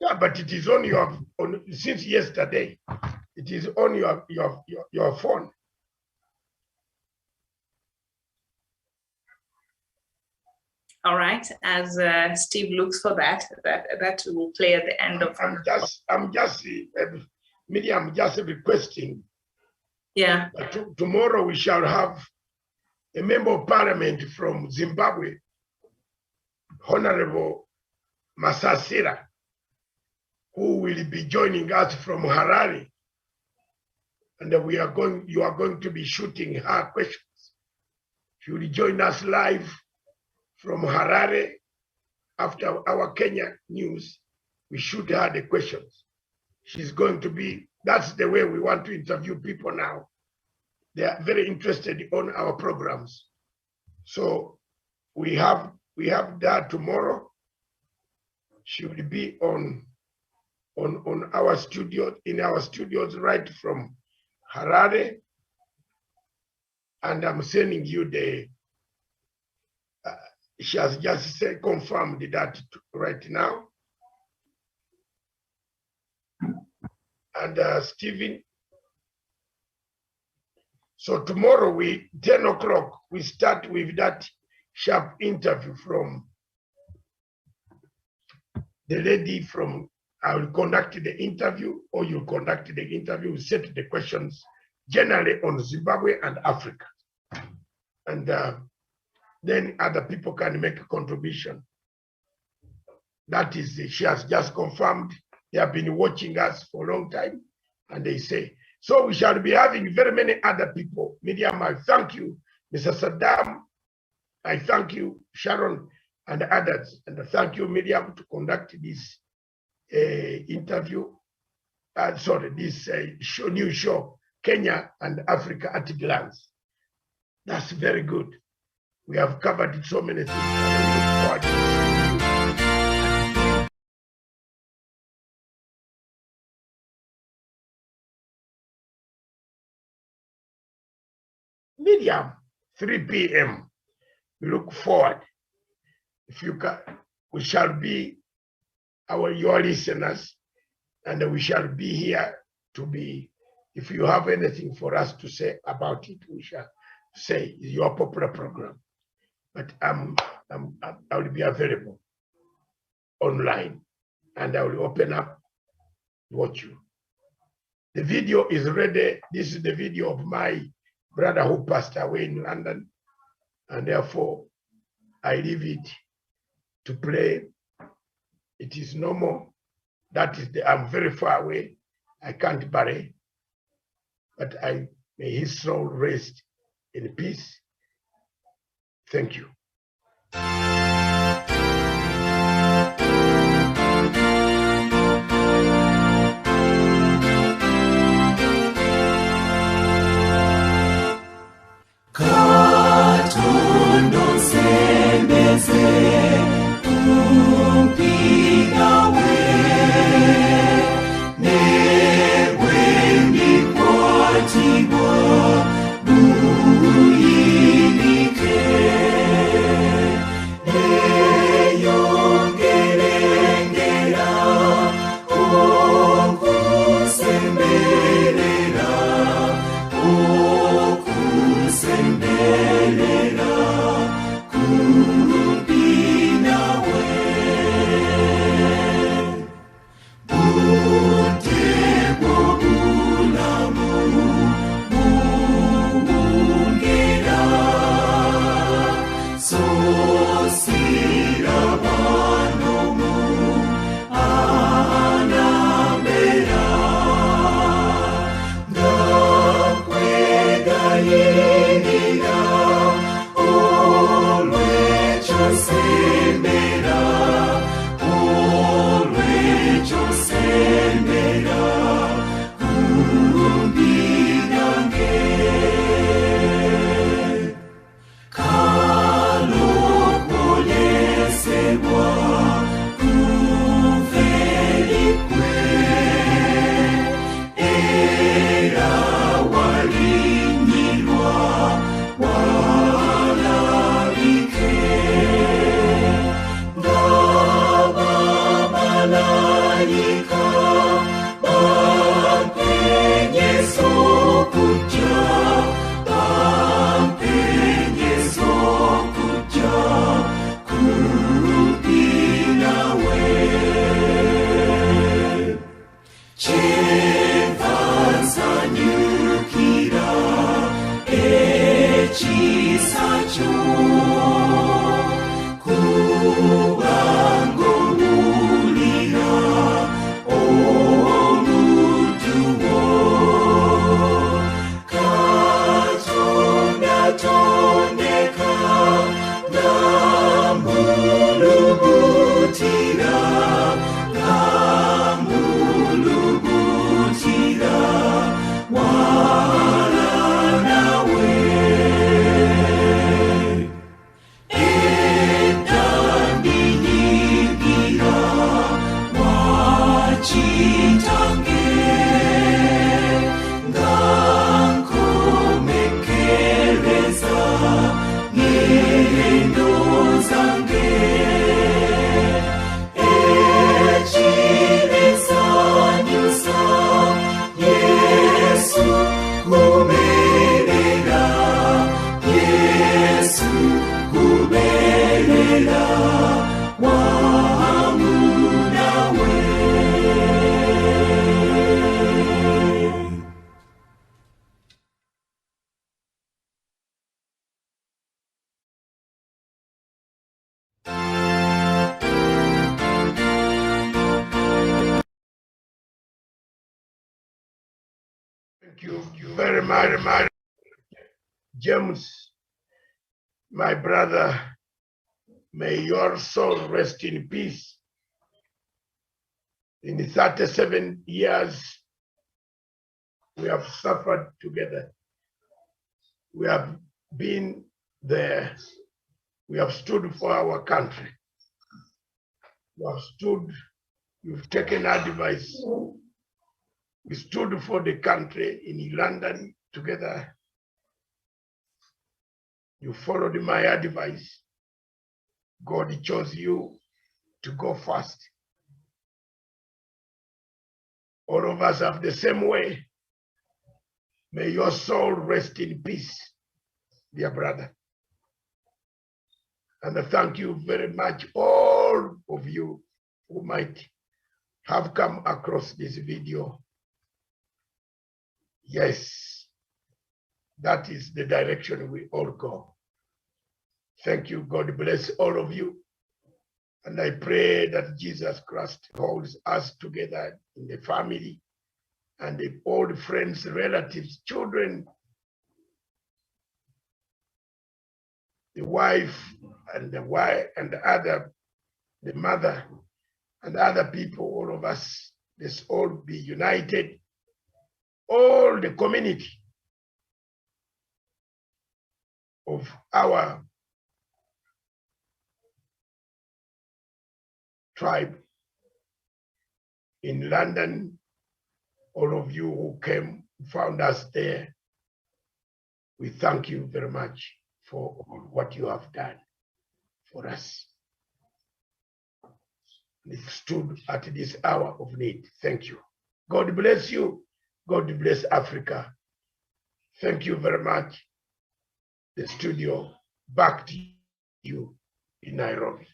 Yeah, but it is on since yesterday. It is on your phone. All right. As Steve looks for that will play at the end of. I'm just Miriam, just requesting. Yeah. Tomorrow we shall have a member of parliament from Zimbabwe, Honorable Masasira, who will be joining us from Harare. And you are going to be shooting her questions. She will join us live from Harare. After our Kenya news, we shoot her the questions. She's going to be, that's the way we want to interview people now. They are very interested on our programs. So we have that tomorrow. She will be on on our studio, in our studios right from Harare. And I'm sending you the, she has just said, confirmed that right now. And Stephen, so tomorrow 10 o'clock, we start with that sharp interview from the lady from, I will conduct the interview, or you conduct the interview, set the questions generally on Zimbabwe and Africa. And then other people can make a contribution. That is, she has just confirmed. They have been watching us for a long time, and they say, so we shall be having very many other people. Miriam, I thank you. Mr. Saddam, I thank you, Sharon, and others. And I thank you, Miriam, to conduct this interview. This new show, Kenya and Africa at a glance. That's very good. We have covered so many things. And we look forward to seeing you. Medium, 3 p.m. We look forward. If you can, we shall be your listeners, and we shall be here to be. If you have anything for us to say about it, we shall say your popular program. But I will be available online, and I will open up to watch you. The video is ready. This is the video of my brother who passed away in London, and therefore I leave it to play. It is normal. That is I'm very far away. I can't bury, but may his soul rest in peace. Thank you. Kubango mulira Thank you very much. James, my brother, may your soul rest in peace. In 37 years, we have suffered together. We have been there. We have stood for our country. You have stood, you've taken advice. We stood for the country in London together. You followed my advice. God chose you to go first. All of us have the same way. May your soul rest in peace, dear brother. And I thank you very much, all of you who might have come across this video. Yes, that is the direction we all go. Thank you. God bless all of you. And I pray that Jesus Christ holds us together in the family and the old friends, relatives, children, the wife and the mother and other people, all of us, let's all be united, all the community of our tribe in London, all of you who came, found us there, we thank you very much for all what you have done for us. We stood at this hour of need. Thank you. God bless you. God bless Africa. Thank you very much. The studio back to you in Nairobi.